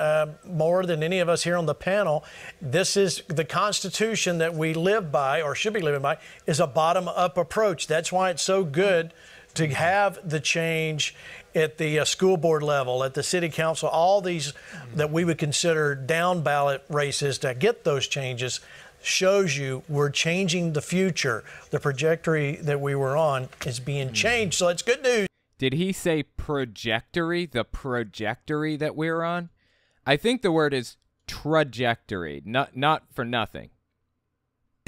more than any of us here on the panel, this is the Constitution that we live by, or should be living by, is a bottom-up approach. That's why it's so good to have the change at the school board level, at the city council, all these that we would consider down ballot races to get those changes. Shows you we're changing the future. The trajectory that we were on is being changed, so it's good news. Did he say trajectory? The trajectory that we're on? I think the word is trajectory, not for nothing.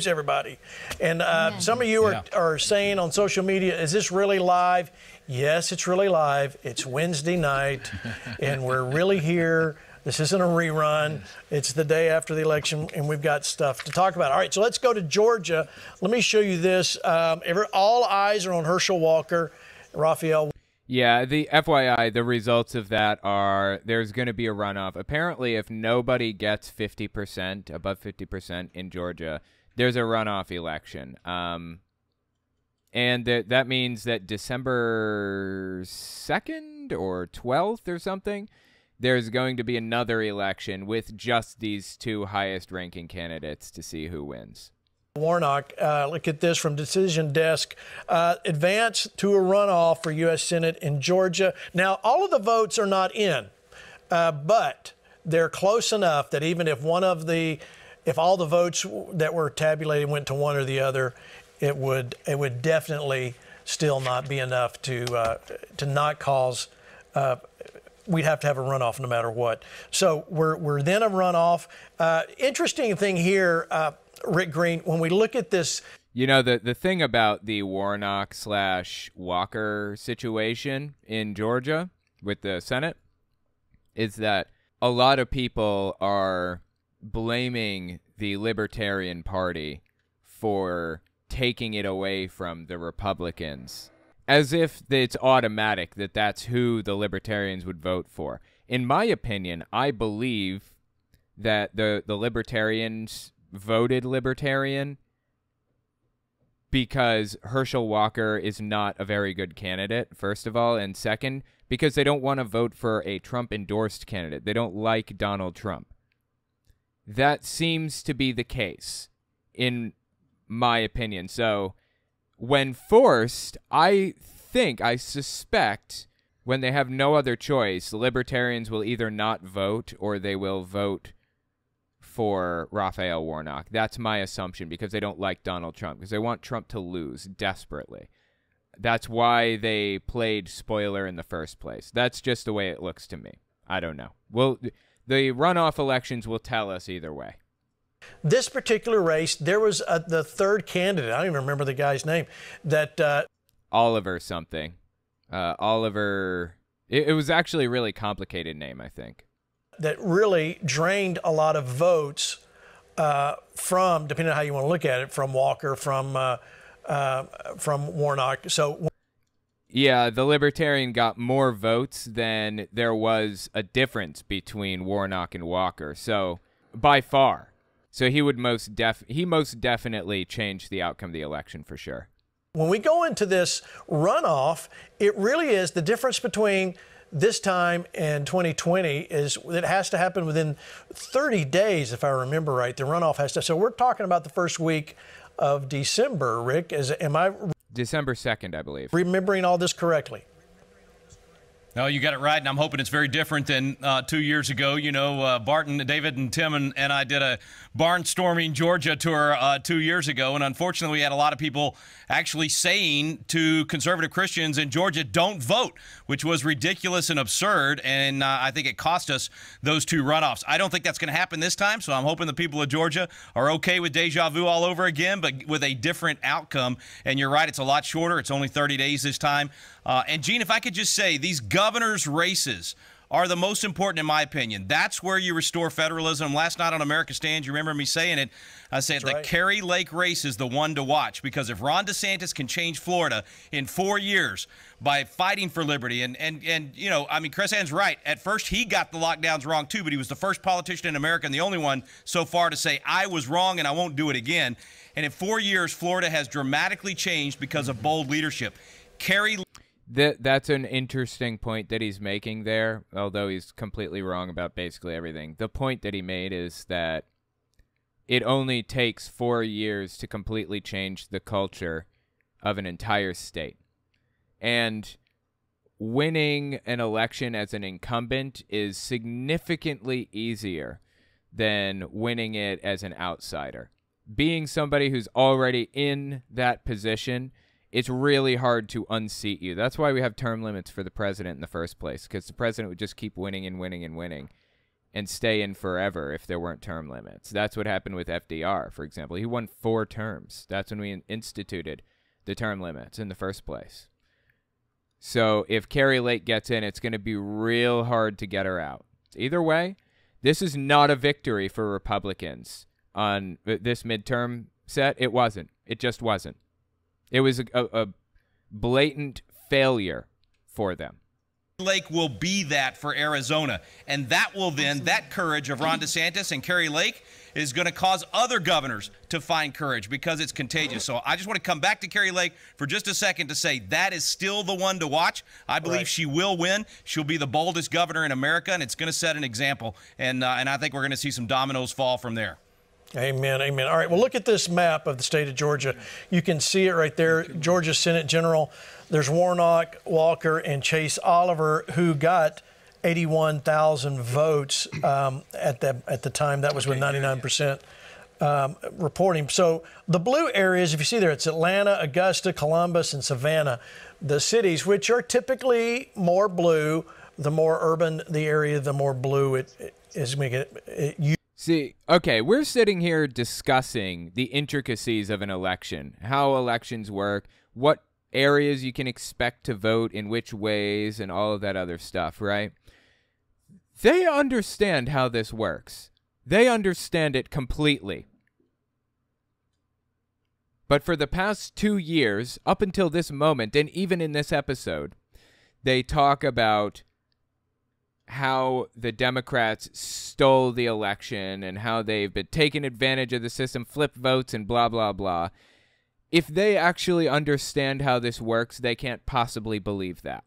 Everybody. And some of you are saying on social media, is this really live? Yes, it's really live. It's Wednesday night, and we're really here. This isn't a rerun. It's the day after the election, and we've got stuff to talk about. All right, so let's go to Georgia. Let me show you this. All eyes are on Herschel Walker, Raphael. Yeah, the FYI, the results of that are there's going to be a runoff. Apparently, if nobody gets 50%, above 50% in Georgia, there's a runoff election. And that means that December 2nd or 12th or something, there's going to be another election with just these two highest-ranking candidates to see who wins. Warnock, look at this from Decision Desk. Advance to a runoff for U.S. Senate in Georgia. Now, all of the votes are not in, but they're close enough that even if if all the votes that were tabulated went to one or the other, it would definitely still not be enough to not cause. We'd have to have a runoff no matter what. So we're then a runoff. Interesting thing here, Rick Green, when we look at this. You know, the thing about the Warnock/Walker situation in Georgia with the Senate is that a lot of people are blaming the Libertarian Party for taking it away from the Republicans, as if it's automatic that that's who the Libertarians would vote for. In my opinion, I believe that the libertarians voted libertarian because Herschel Walker is not a very good candidate, first of all, and second, because they don't want to vote for a Trump-endorsed candidate. They don't like Donald Trump. That seems to be the case, in my opinion. So, when forced, I suspect, when they have no other choice, the libertarians will either not vote or they will vote for Raphael Warnock. That's my assumption, because they don't like Donald Trump, because they want Trump to lose desperately. That's why they played spoiler in the first place. That's just the way it looks to me. I don't know. Well, the runoff elections will tell us either way. This particular race, there was the third candidate. I don't even remember the guy's name. That Oliver something. Oliver. It was actually a really complicated name, I think. That really drained a lot of votes from, depending on how you want to look at it, from Walker, from Warnock. So, yeah, the Libertarian got more votes than there was a difference between Warnock and Walker. So, by far. So he would most definitely change the outcome of the election for sure. When we go into this runoff, it really is the difference between this time and 2020 is it has to happen within 30 days, if I remember right. The runoff has to. So we're talking about the first week of December, Rick. Am I December 2nd, I believe. Remembering all this correctly? No, you got it right, and I'm hoping it's very different than 2 years ago. You know, Barton, David, and Tim and I did a barnstorming Georgia tour 2 years ago, and unfortunately we had a lot of people actually saying to conservative Christians in Georgia, don't vote, which was ridiculous and absurd, and I think it cost us those two runoffs. I don't think that's going to happen this time, so I'm hoping the people of Georgia are okay with deja vu all over again, but with a different outcome. And you're right, it's a lot shorter. It's only 30 days this time. And, Gene, if I could just say, these governor's races are the most important in my opinion. That's where you restore federalism. Last night on America Stands, you remember me saying it. I said the Kerry Lake race is the one to watch, because if Ron DeSantis can change Florida in 4 years by fighting for liberty, and you know, I mean, Chris Ann's right. At first, he got the lockdowns wrong, too, but he was the first politician in America and the only one so far to say, I was wrong and I won't do it again. And in 4 years, Florida has dramatically changed because of bold leadership. Kerry That's an interesting point that he's making there, although he's completely wrong about basically everything. The point that he made is that it only takes 4 years to completely change the culture of an entire state. And winning an election as an incumbent is significantly easier than winning it as an outsider. Being somebody who's already in that position, it's really hard to unseat you. That's why we have term limits for the president in the first place, because the president would just keep winning and winning and winning and stay in forever if there weren't term limits. That's what happened with FDR, for example. He won 4 terms. That's when we instituted the term limits in the first place. So if Kerry Lake gets in, it's going to be real hard to get her out. Either way, this is not a victory for Republicans on this midterm set. It wasn't. It just wasn't. It was a blatant failure for them. Lake will be that for Arizona, and that will then, that courage of Ron DeSantis and Kerry Lake is going to cause other governors to find courage because it's contagious. So I just want to come back to Kerry Lake for just a second to say that is still the one to watch. I believe she will win. She'll be the boldest governor in America, and it's going to set an example, and I think we're going to see some dominoes fall from there. Amen, amen. All right, well, look at this map of the state of Georgia. You can see it right there, Georgia Senate General. There's Warnock, Walker, and Chase Oliver, who got 81,000 votes at the time. That was with 99% reporting. So the blue areas, if you see there, it's Atlanta, Augusta, Columbus, and Savannah, the cities, which are typically more blue. The more urban the area, the more blue it is. See, okay, we're sitting here discussing the intricacies of an election, how elections work, what areas you can expect to vote in which ways, and all of that other stuff, right? They understand how this works. They understand it completely. But for the past 2 years, up until this moment, and even in this episode, they talk about how the Democrats stole the election and how they've been taking advantage of the system, flip votes and blah, blah, blah. If they actually understand how this works, they can't possibly believe that.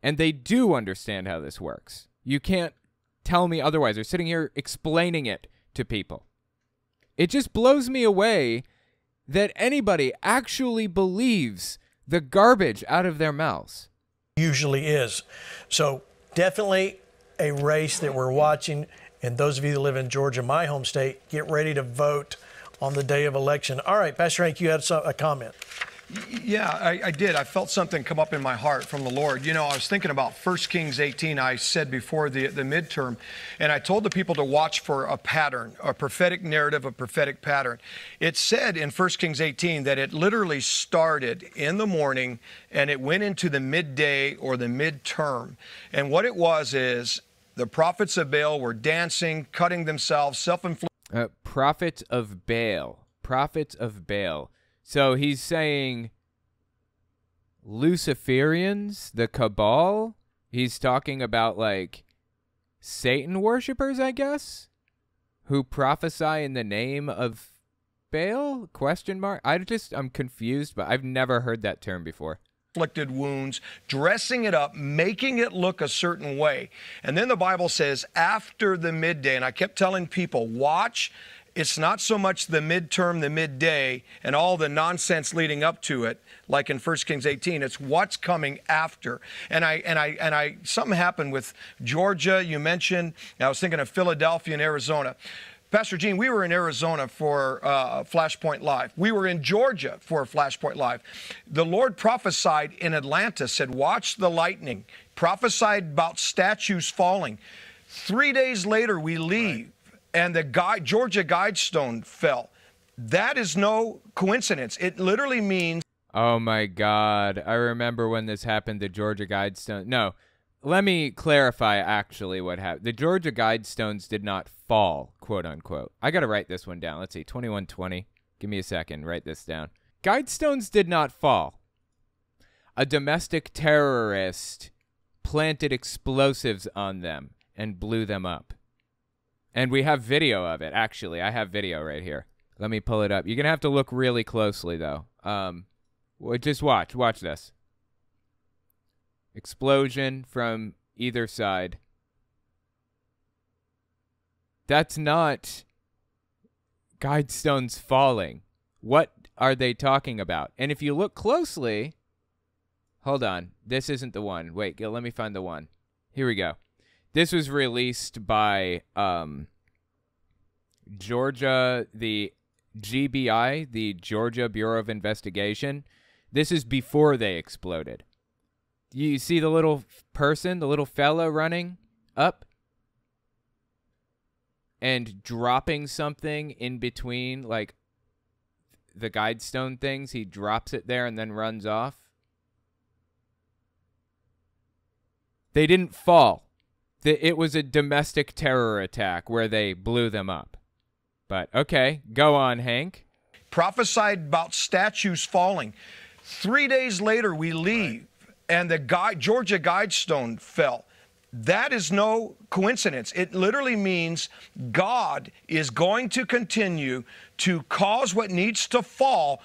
And they do understand how this works. You can't tell me otherwise. They're sitting here explaining it to people. It just blows me away that anybody actually believes the garbage out of their mouths. Usually is. So definitely a race that we're watching. And those of you that live in Georgia, my home state, get ready to vote on the day of election. All right, Pastor Hank, you had a comment. Yeah, I did. I felt something come up in my heart from the Lord. You know, I was thinking about 1 Kings 18, I said before the midterm, and I told the people to watch for a pattern, a prophetic narrative, a prophetic pattern. It said in 1 Kings 18 that it literally started in the morning and it went into the midday or the midterm. And what it was is the prophets of Baal were dancing, cutting themselves, self-inflicted. Prophets of Baal. Prophets of Baal. So he's saying Luciferians, the cabal. He's talking about like Satan worshipers, I guess, who prophesy in the name of Baal? Question mark. I'm confused, but I've never heard that term before. Inflicted wounds, dressing it up, making it look a certain way. And then the Bible says after the midday, and I kept telling people, watch. It's not so much the midterm, the midday, and all the nonsense leading up to it, like in 1 Kings 18. It's what's coming after. And something happened with Georgia. You mentioned. I was thinking of Philadelphia and Arizona. Pastor Gene, we were in Arizona for Flashpoint Live. We were in Georgia for Flashpoint Live. The Lord prophesied in Atlanta, said, watch the lightning. Prophesied about statues falling. 3 days later, we leave. And the Georgia Guidestone fell. That is no coincidence. It literally means... Oh, my God. I remember when this happened, the Georgia Guidestone. No, let me clarify actually what happened. The Georgia Guidestones did not fall, quote unquote. I got to write this one down. Let's see, 2120. Give me a second. Write this down. Guidestones did not fall. A domestic terrorist planted explosives on them and blew them up. And we have video of it, actually. I have video right here. Let me pull it up. You're going to have to look really closely, though. Just watch. Watch this. Explosion from either side. That's not Guidestones falling. What are they talking about? And if you look closely... Hold on. This isn't the one. Wait, let me find the one. Here we go. This was released by Georgia, the GBI, the Georgia Bureau of Investigation. This is before they exploded. You see the little person, the little fella running up and dropping something in between, like the Guidestone things. He drops it there and then runs off. They didn't fall. It was a domestic terror attack where they blew them up. But, okay, go on, Hank. Prophesied about statues falling. 3 days later, we leave, and the Georgia Guidestone fell. That is no coincidence. It literally means God is going to continue to cause what needs to fall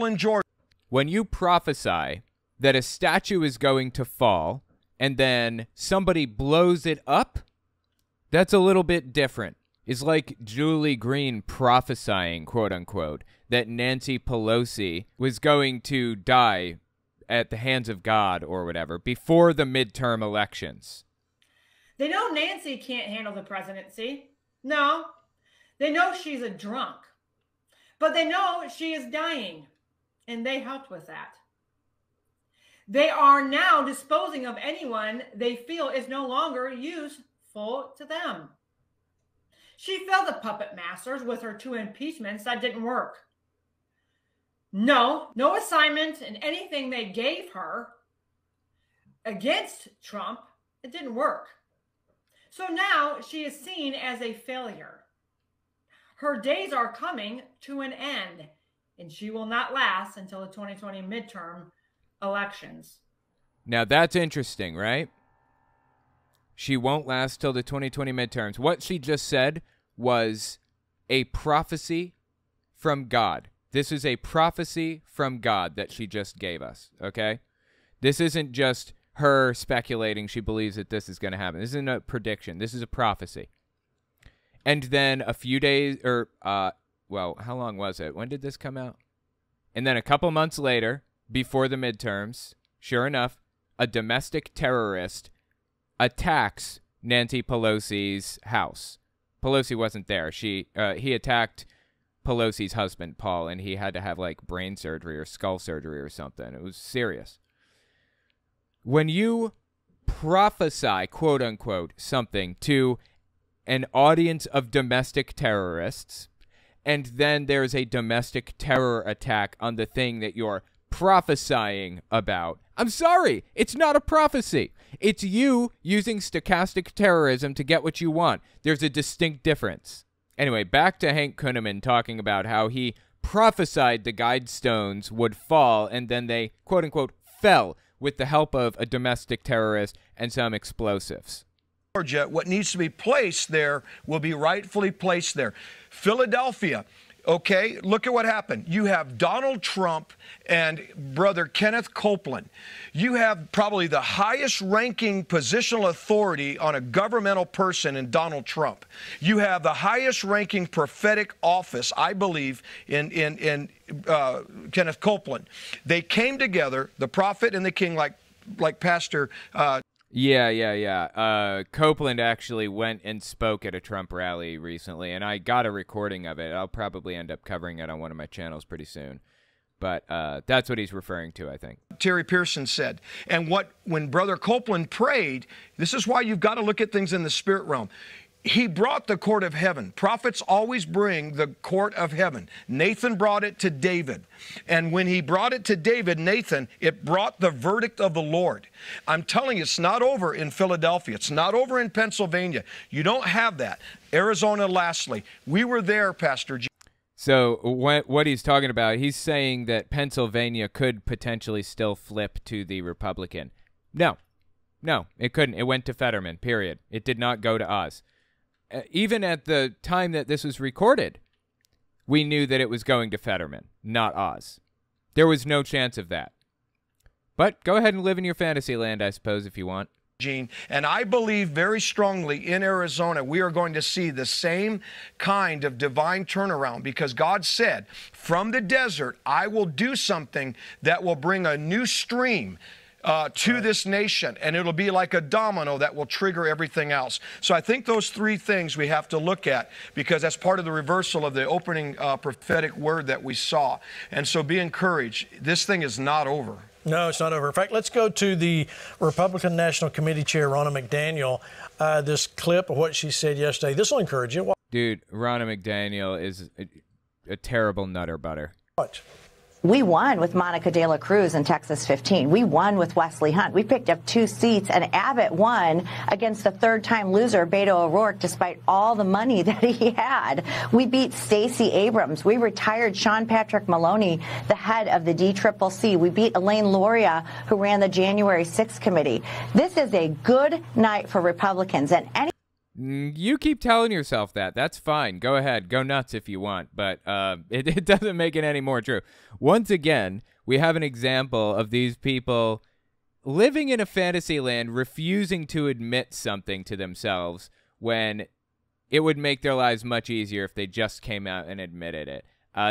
in Georgia. When you prophesy that a statue is going to fall, and then somebody blows it up, that's a little bit different. It's like Julie Green prophesying, quote unquote, that Nancy Pelosi was going to die at the hands of God or whatever before the midterm elections. They know Nancy can't handle the presidency. No, they know she's a drunk, but they know she is dying, and they helped with that. They are now disposing of anyone they feel is no longer useful to them. She failed the puppet masters with her 2 impeachments that didn't work. No assignment and anything they gave her against Trump, it didn't work. So now she is seen as a failure. Her days are coming to an end, and she will not last until the 2020 midterm elections. Now that's interesting, right? She won't last till the 2020 midterms. What she just said was a prophecy from God. This is a prophecy from God that she just gave us, okay? This isn't just her speculating she believes that this is going to happen. This isn't a prediction. This is a prophecy. And then a few days, or, well, how long was it? When did this come out? And then a couple months later, before the midterms, sure enough, a domestic terrorist attacks Nancy Pelosi's house. Pelosi wasn't there. He attacked Pelosi's husband, Paul, and he had to have like brain surgery or skull surgery or something. It was serious. When you prophesy, quote unquote, something to an audience of domestic terrorists, and then there's a domestic terror attack on the thing that you're prophesying about, I'm sorry, it's not a prophecy. It's you using stochastic terrorism to get what you want. There's a distinct difference. Anyway, back to Hank Kunneman talking about how he prophesied the Guidestones would fall, and then they, quote-unquote, fell with the help of a domestic terrorist and some explosives. Georgia, what needs to be placed there will be rightfully placed there. Philadelphia, okay, look at what happened. You have Donald Trump and brother Kenneth Copeland. You have probably the highest ranking positional authority on a governmental person in Donald Trump. You have the highest ranking prophetic office, I believe, in Kenneth Copeland. They came together, the prophet and the king, like Pastor Yeah. Copeland actually went and spoke at a Trump rally recently, and I got a recording of it. I'll probably end up covering it on one of my channels pretty soon. But that's what he's referring to, I think. Terry Pearson said. And when Brother Copeland prayed, this is why you've got to look at things in the spirit realm. He brought the court of heaven. Prophets always bring the court of heaven. Nathan brought it to David. And when he brought it to David, Nathan, it brought the verdict of the Lord. I'm telling you, it's not over in Philadelphia. It's not over in Pennsylvania. You don't have that. Arizona, lastly. We were there, Pastor G. So what he's talking about, he's saying that Pennsylvania could potentially still flip to the Republican. No, it couldn't. It went to Fetterman, period. It did not go to Oz. Even at the time that this was recorded, we knew that it was going to Fetterman, not Oz. There was no chance of that. But go ahead and live in your fantasy land, I suppose, if you want. Gene, and I believe very strongly in Arizona we are going to see the same kind of divine turnaround, because God said, from the desert I will do something that will bring a new stream to this nation, and it'll be like a domino that will trigger everything else. So I think those three things we have to look at, because that's part of the reversal of the opening prophetic word that we saw. And so be encouraged. This thing is not over. No, it's not over. In fact, let's go to the Republican National Committee Chair, Ronna McDaniel, this clip of what she said yesterday. This will encourage you. Dude, Ronna McDaniel is a terrible nutter butter. What? We won with Monica De La Cruz in Texas 15. We won with Wesley Hunt. We picked up 2 seats, and Abbott won against the third-time loser, Beto O'Rourke, despite all the money that he had. We beat Stacey Abrams. We retired Sean Patrick Maloney, the head of the DCCC. We beat Elaine Loria, who ran the January 6th committee. This is a good night for Republicans, and any... You keep telling yourself that. That's fine. Go ahead. Go nuts if you want. But it doesn't make it any more true. Once again, we have an example of these people living in a fantasy land, refusing to admit something to themselves when it would make their lives much easier if they just came out and admitted it.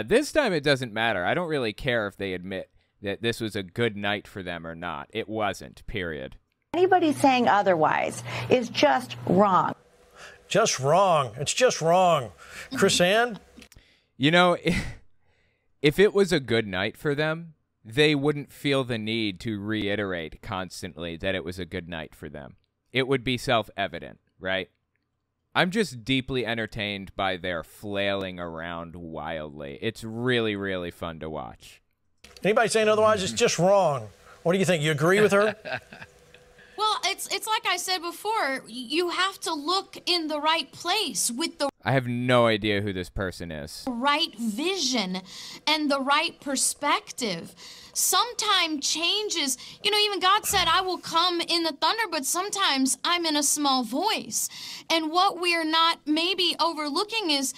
This time it doesn't matter. I don't really care if they admit that this was a good night for them or not. It wasn't, period. Anybody saying otherwise is just wrong. Just wrong. It's just wrong. Chris Ann? You know, if it was a good night for them, they wouldn't feel the need to reiterate constantly that it was a good night for them. It would be self-evident, right? I'm just deeply entertained by their flailing around wildly. It's really, really fun to watch. Anybody saying otherwise? It's just wrong. What do you think? You agree with her? Well, it's like I said before, you have to look in the right place with the... I have no idea who this person is. Right vision and the right perspective. Sometimes changes, you know, even God said, I will come in the thunder, but sometimes I'm in a small voice. And what we're not maybe overlooking is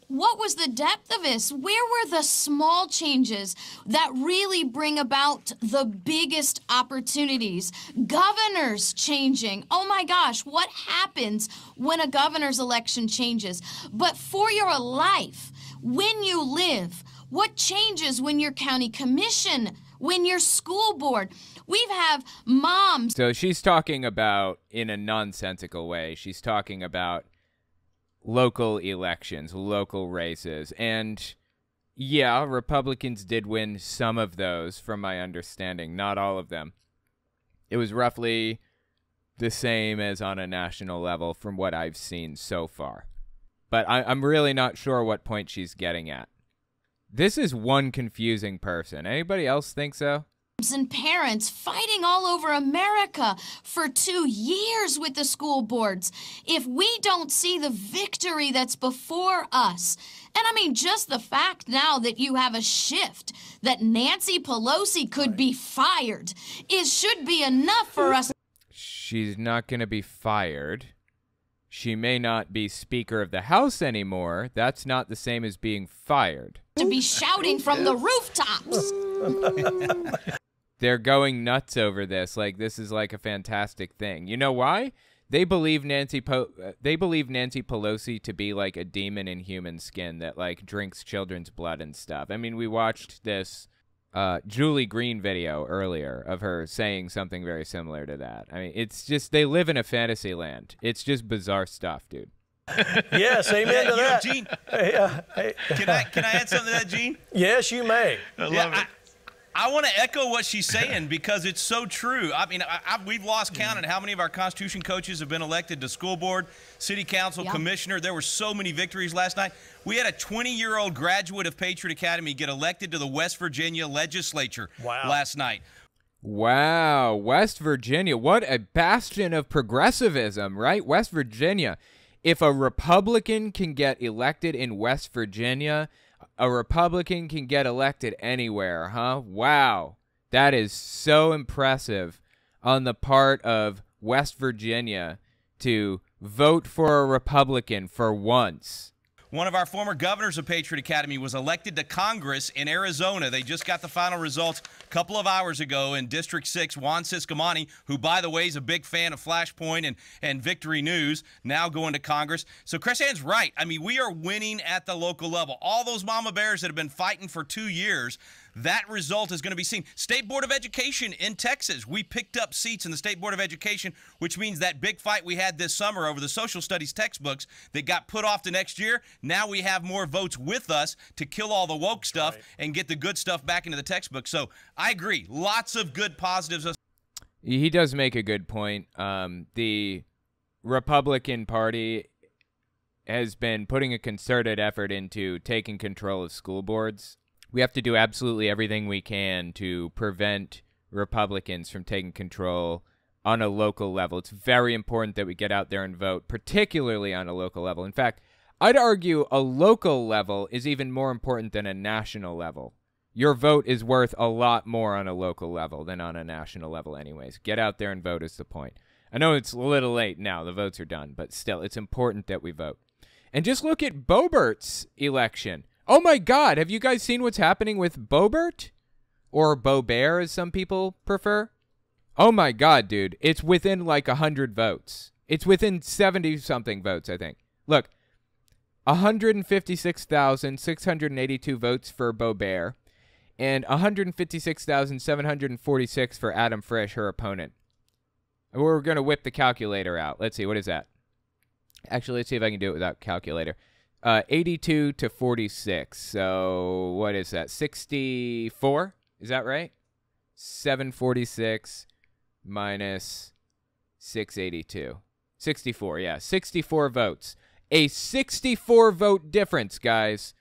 what was the depth of this? Where were the small changes that really bring about the biggest opportunities? Governors changing. Oh my gosh, what happens when a governor's election changes? But for your life, when you live, what changes when your county commission, when your school board? We have moms. So she's talking about, in a nonsensical way, she's talking about local elections, local races. And yeah, Republicans did win some of those, from my understanding, not all of them. It was roughly the same as on a national level from what I've seen so far. But I'm really not sure what point she's getting at. This is one confusing person. Anybody else think so? And parents fighting all over America for 2 years with the school boards. If we don't see the victory that's before us, and I mean just the fact now that you have a shift, that Nancy Pelosi could be fired, it should be enough for us. She's not going to be fired. She may not be Speaker of the House anymore. That's not the same as being fired. To be shouting from the rooftops. They're going nuts over this. Like, this is like a fantastic thing. You know why? They believe Nancy Pelosi to be like a demon in human skin that like drinks children's blood and stuff. I mean, we watched this Julie Green video earlier of her saying something very similar to that. I mean, it's just, they live in a fantasy land. It's just bizarre stuff, dude. Yes, amen to that. Gene, Hey, can I add something to that, Gene? yes, you may. I love it. I want to echo what she's saying because it's so true. I mean, we've lost count at how many of our Constitution coaches have been elected to school board, city council, commissioner. There were so many victories last night. We had a 20-year-old graduate of Patriot Academy get elected to the West Virginia legislature last night. Wow, West Virginia. What a bastion of progressivism, right? West Virginia. If a Republican can get elected in West Virginia, a Republican can get elected anywhere, huh? Wow. That is so impressive on the part of West Virginia to vote for a Republican for once. One of our former governors of Patriot Academy was elected to Congress in Arizona. They just got the final results a couple of hours ago in District 6. Juan Ciscomani, who, by the way, is a big fan of Flashpoint and Victory News, now going to Congress. So Chris Ann's right. I mean, we are winning at the local level. All those mama bears that have been fighting for 2 years, that result is going to be seen. State Board of Education in Texas, we picked up seats in the State Board of Education, which means that big fight we had this summer over the social studies textbooks that got put off to next year, now we have more votes with us to kill all the woke stuff and get the good stuff back into the textbook. So I agree. Lots of good positives. He does make a good point. The Republican Party has been putting a concerted effort into taking control of school boards. We have to do absolutely everything we can to prevent Republicans from taking control on a local level. It's very important that we get out there and vote, particularly on a local level. In fact, I'd argue a local level is even more important than a national level. Your vote is worth a lot more on a local level than on a national level anyways. Get out there and vote is the point. I know it's a little late now. The votes are done, but still, it's important that we vote. And just look at Boebert's election. Oh my God, have you guys seen what's happening with Boebert? Or Boebert, as some people prefer? Oh my God, dude. It's within like 100 votes. It's within 70-something votes, I think. Look, 156,682 votes for Boebert and 156,746 for Adam Frisch, her opponent. We're going to whip the calculator out. Let's see, what is that? Actually, let's see if I can do it without calculator. 82 to 46. So what is that? 64? Is that right? 746 minus 682. 64, yeah. 64 votes. A 64-vote difference, guys.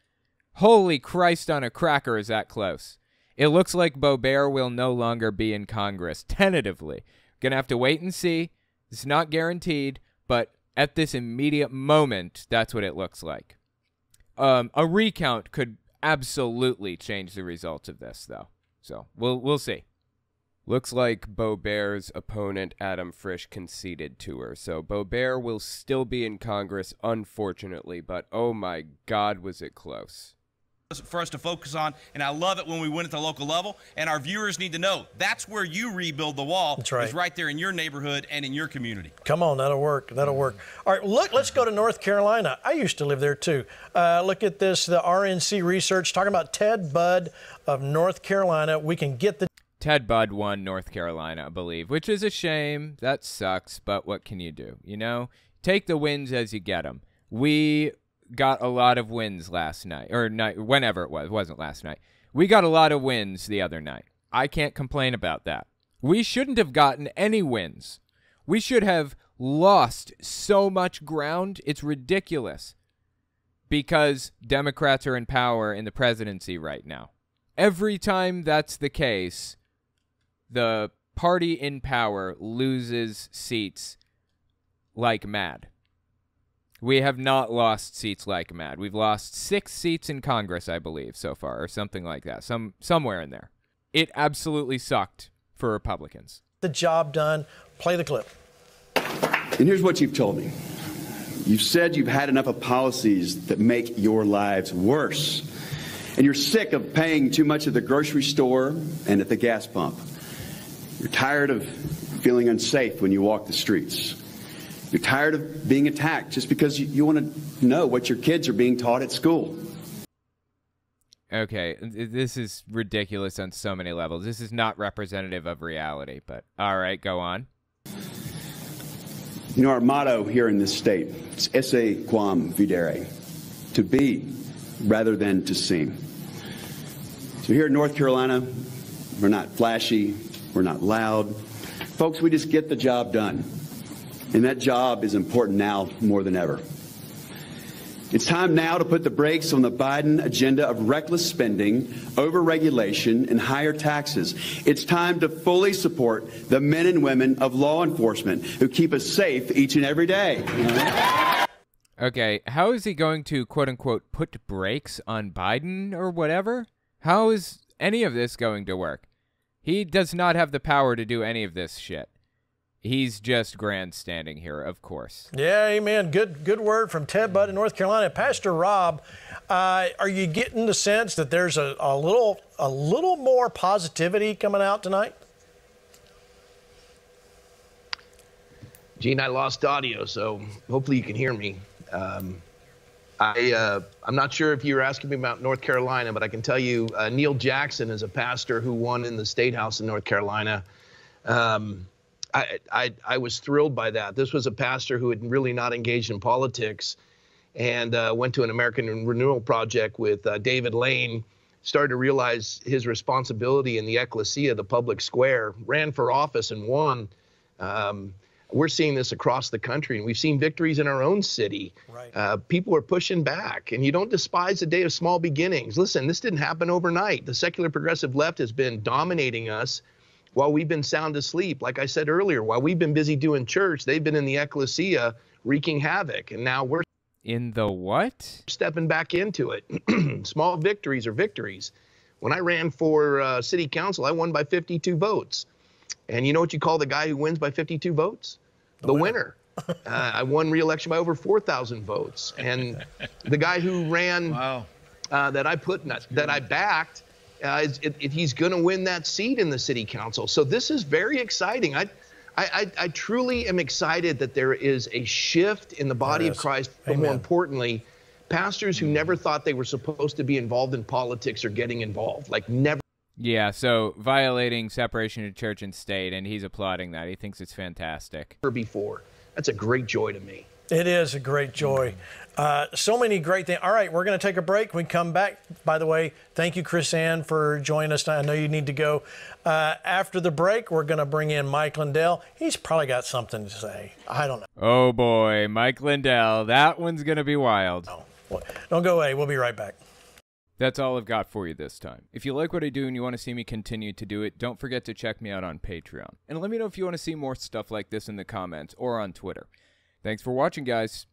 Holy Christ on a cracker, is that close. It looks like Boebert will no longer be in Congress, tentatively. Gonna have to wait and see. It's not guaranteed, but At this immediate moment, that's what it looks like. A recount could absolutely change the results of this, though. So we'll see. Looks like Boebert's opponent, Adam Frisch, conceded to her. So Boebert will still be in Congress, unfortunately, but oh my God, was it close. For us to focus on, and I love it when we win at the local level, and our viewers need to know that's where you rebuild the wall. That's right. Is right there in your neighborhood and in your community. Come on, that'll work. That'll work. All right, look, let's go to North Carolina. I used to live there too. Look at this, the RNC research talking about Ted Budd of North Carolina. We can get the Ted Budd won North Carolina, I believe, which is a shame. That sucks, but what can you do? You know, take the wins as you get them. We got a lot of wins last night, or night, whenever it was. It wasn't last night. We got a lot of wins the other night. I can't complain about that. We shouldn't have gotten any wins. We should have lost so much ground. It's ridiculous because Democrats are in power in the presidency right now. Every time that's the case, the party in power loses seats like mad. We have not lost seats like mad. We've lost 6 seats in Congress, I believe, so far, or something like that. Somewhere in there. It absolutely sucked for Republicans. The job done. Play the clip. And here's what you've told me. You've said you've had enough of policies that make your lives worse. And you're sick of paying too much at the grocery store and at the gas pump. You're tired of feeling unsafe when you walk the streets. You're tired of being attacked just because you want to know what your kids are being taught at school. Okay, this is ridiculous on so many levels. This is not representative of reality, but all right, go on. You know, our motto here in this state is esse quam videre, to be rather than to seem. So here in North Carolina, we're not flashy, we're not loud. Folks, we just get the job done. And that job is important now more than ever. It's time now to put the brakes on the Biden agenda of reckless spending, overregulation, and higher taxes. It's time to fully support the men and women of law enforcement who keep us safe each and every day. Okay, how is he going to, quote-unquote, put brakes on Biden or whatever? How is any of this going to work? He does not have the power to do any of this shit. He's just grandstanding here, of course. Yeah, amen. Good word from Ted Budd in North Carolina. Pastor Rob, are you getting the sense that there's a little more positivity coming out tonight? Gene, I lost audio, so hopefully you can hear me. I'm not sure if you were asking me about North Carolina, but I can tell you Neil Jackson is a pastor who won in the State House in North Carolina. I was thrilled by that. This was a pastor who had really not engaged in politics and went to an American Renewal Project with David Lane, started to realize his responsibility in the ecclesia, the public square, ran for office and won. We're seeing this across the country, and we've seen victories in our own city. Right. People are pushing back, and you don't despise the day of small beginnings. Listen, this didn't happen overnight. The secular progressive left has been dominating us while we've been sound asleep. Like I said earlier, while we've been busy doing church, they've been in the ecclesia wreaking havoc. And now we're in the what? Stepping back into it. Small victories are victories. When I ran for city council, I won by 52 votes. And you know what you call the guy who wins by 52 votes? The winner. I won re-election by over 4,000 votes. And the guy who ran that I backed, he's going to win that seat in the city council. So this is very exciting. I truly am excited that there is a shift in the body of Christ, but more importantly, pastors who never thought they were supposed to be involved in politics are getting involved, like never. Yeah, so violating separation of church and state, and he's applauding that. He thinks it's fantastic. Before. That's a great joy to me. It is a great joy. So many great things. All right, we're going to take a break. When we come back, by the way, thank you, Chris Ann, for joining us. I know you need to go. After the break, we're going to bring in Mike Lindell. He's probably got something to say. I don't know. Oh, boy, Mike Lindell. That one's going to be wild. No, don't go away. We'll be right back. That's all I've got for you this time. If you like what I do and you want to see me continue to do it, don't forget to check me out on Patreon. And let me know if you want to see more stuff like this in the comments or on Twitter. Thanks for watching, guys.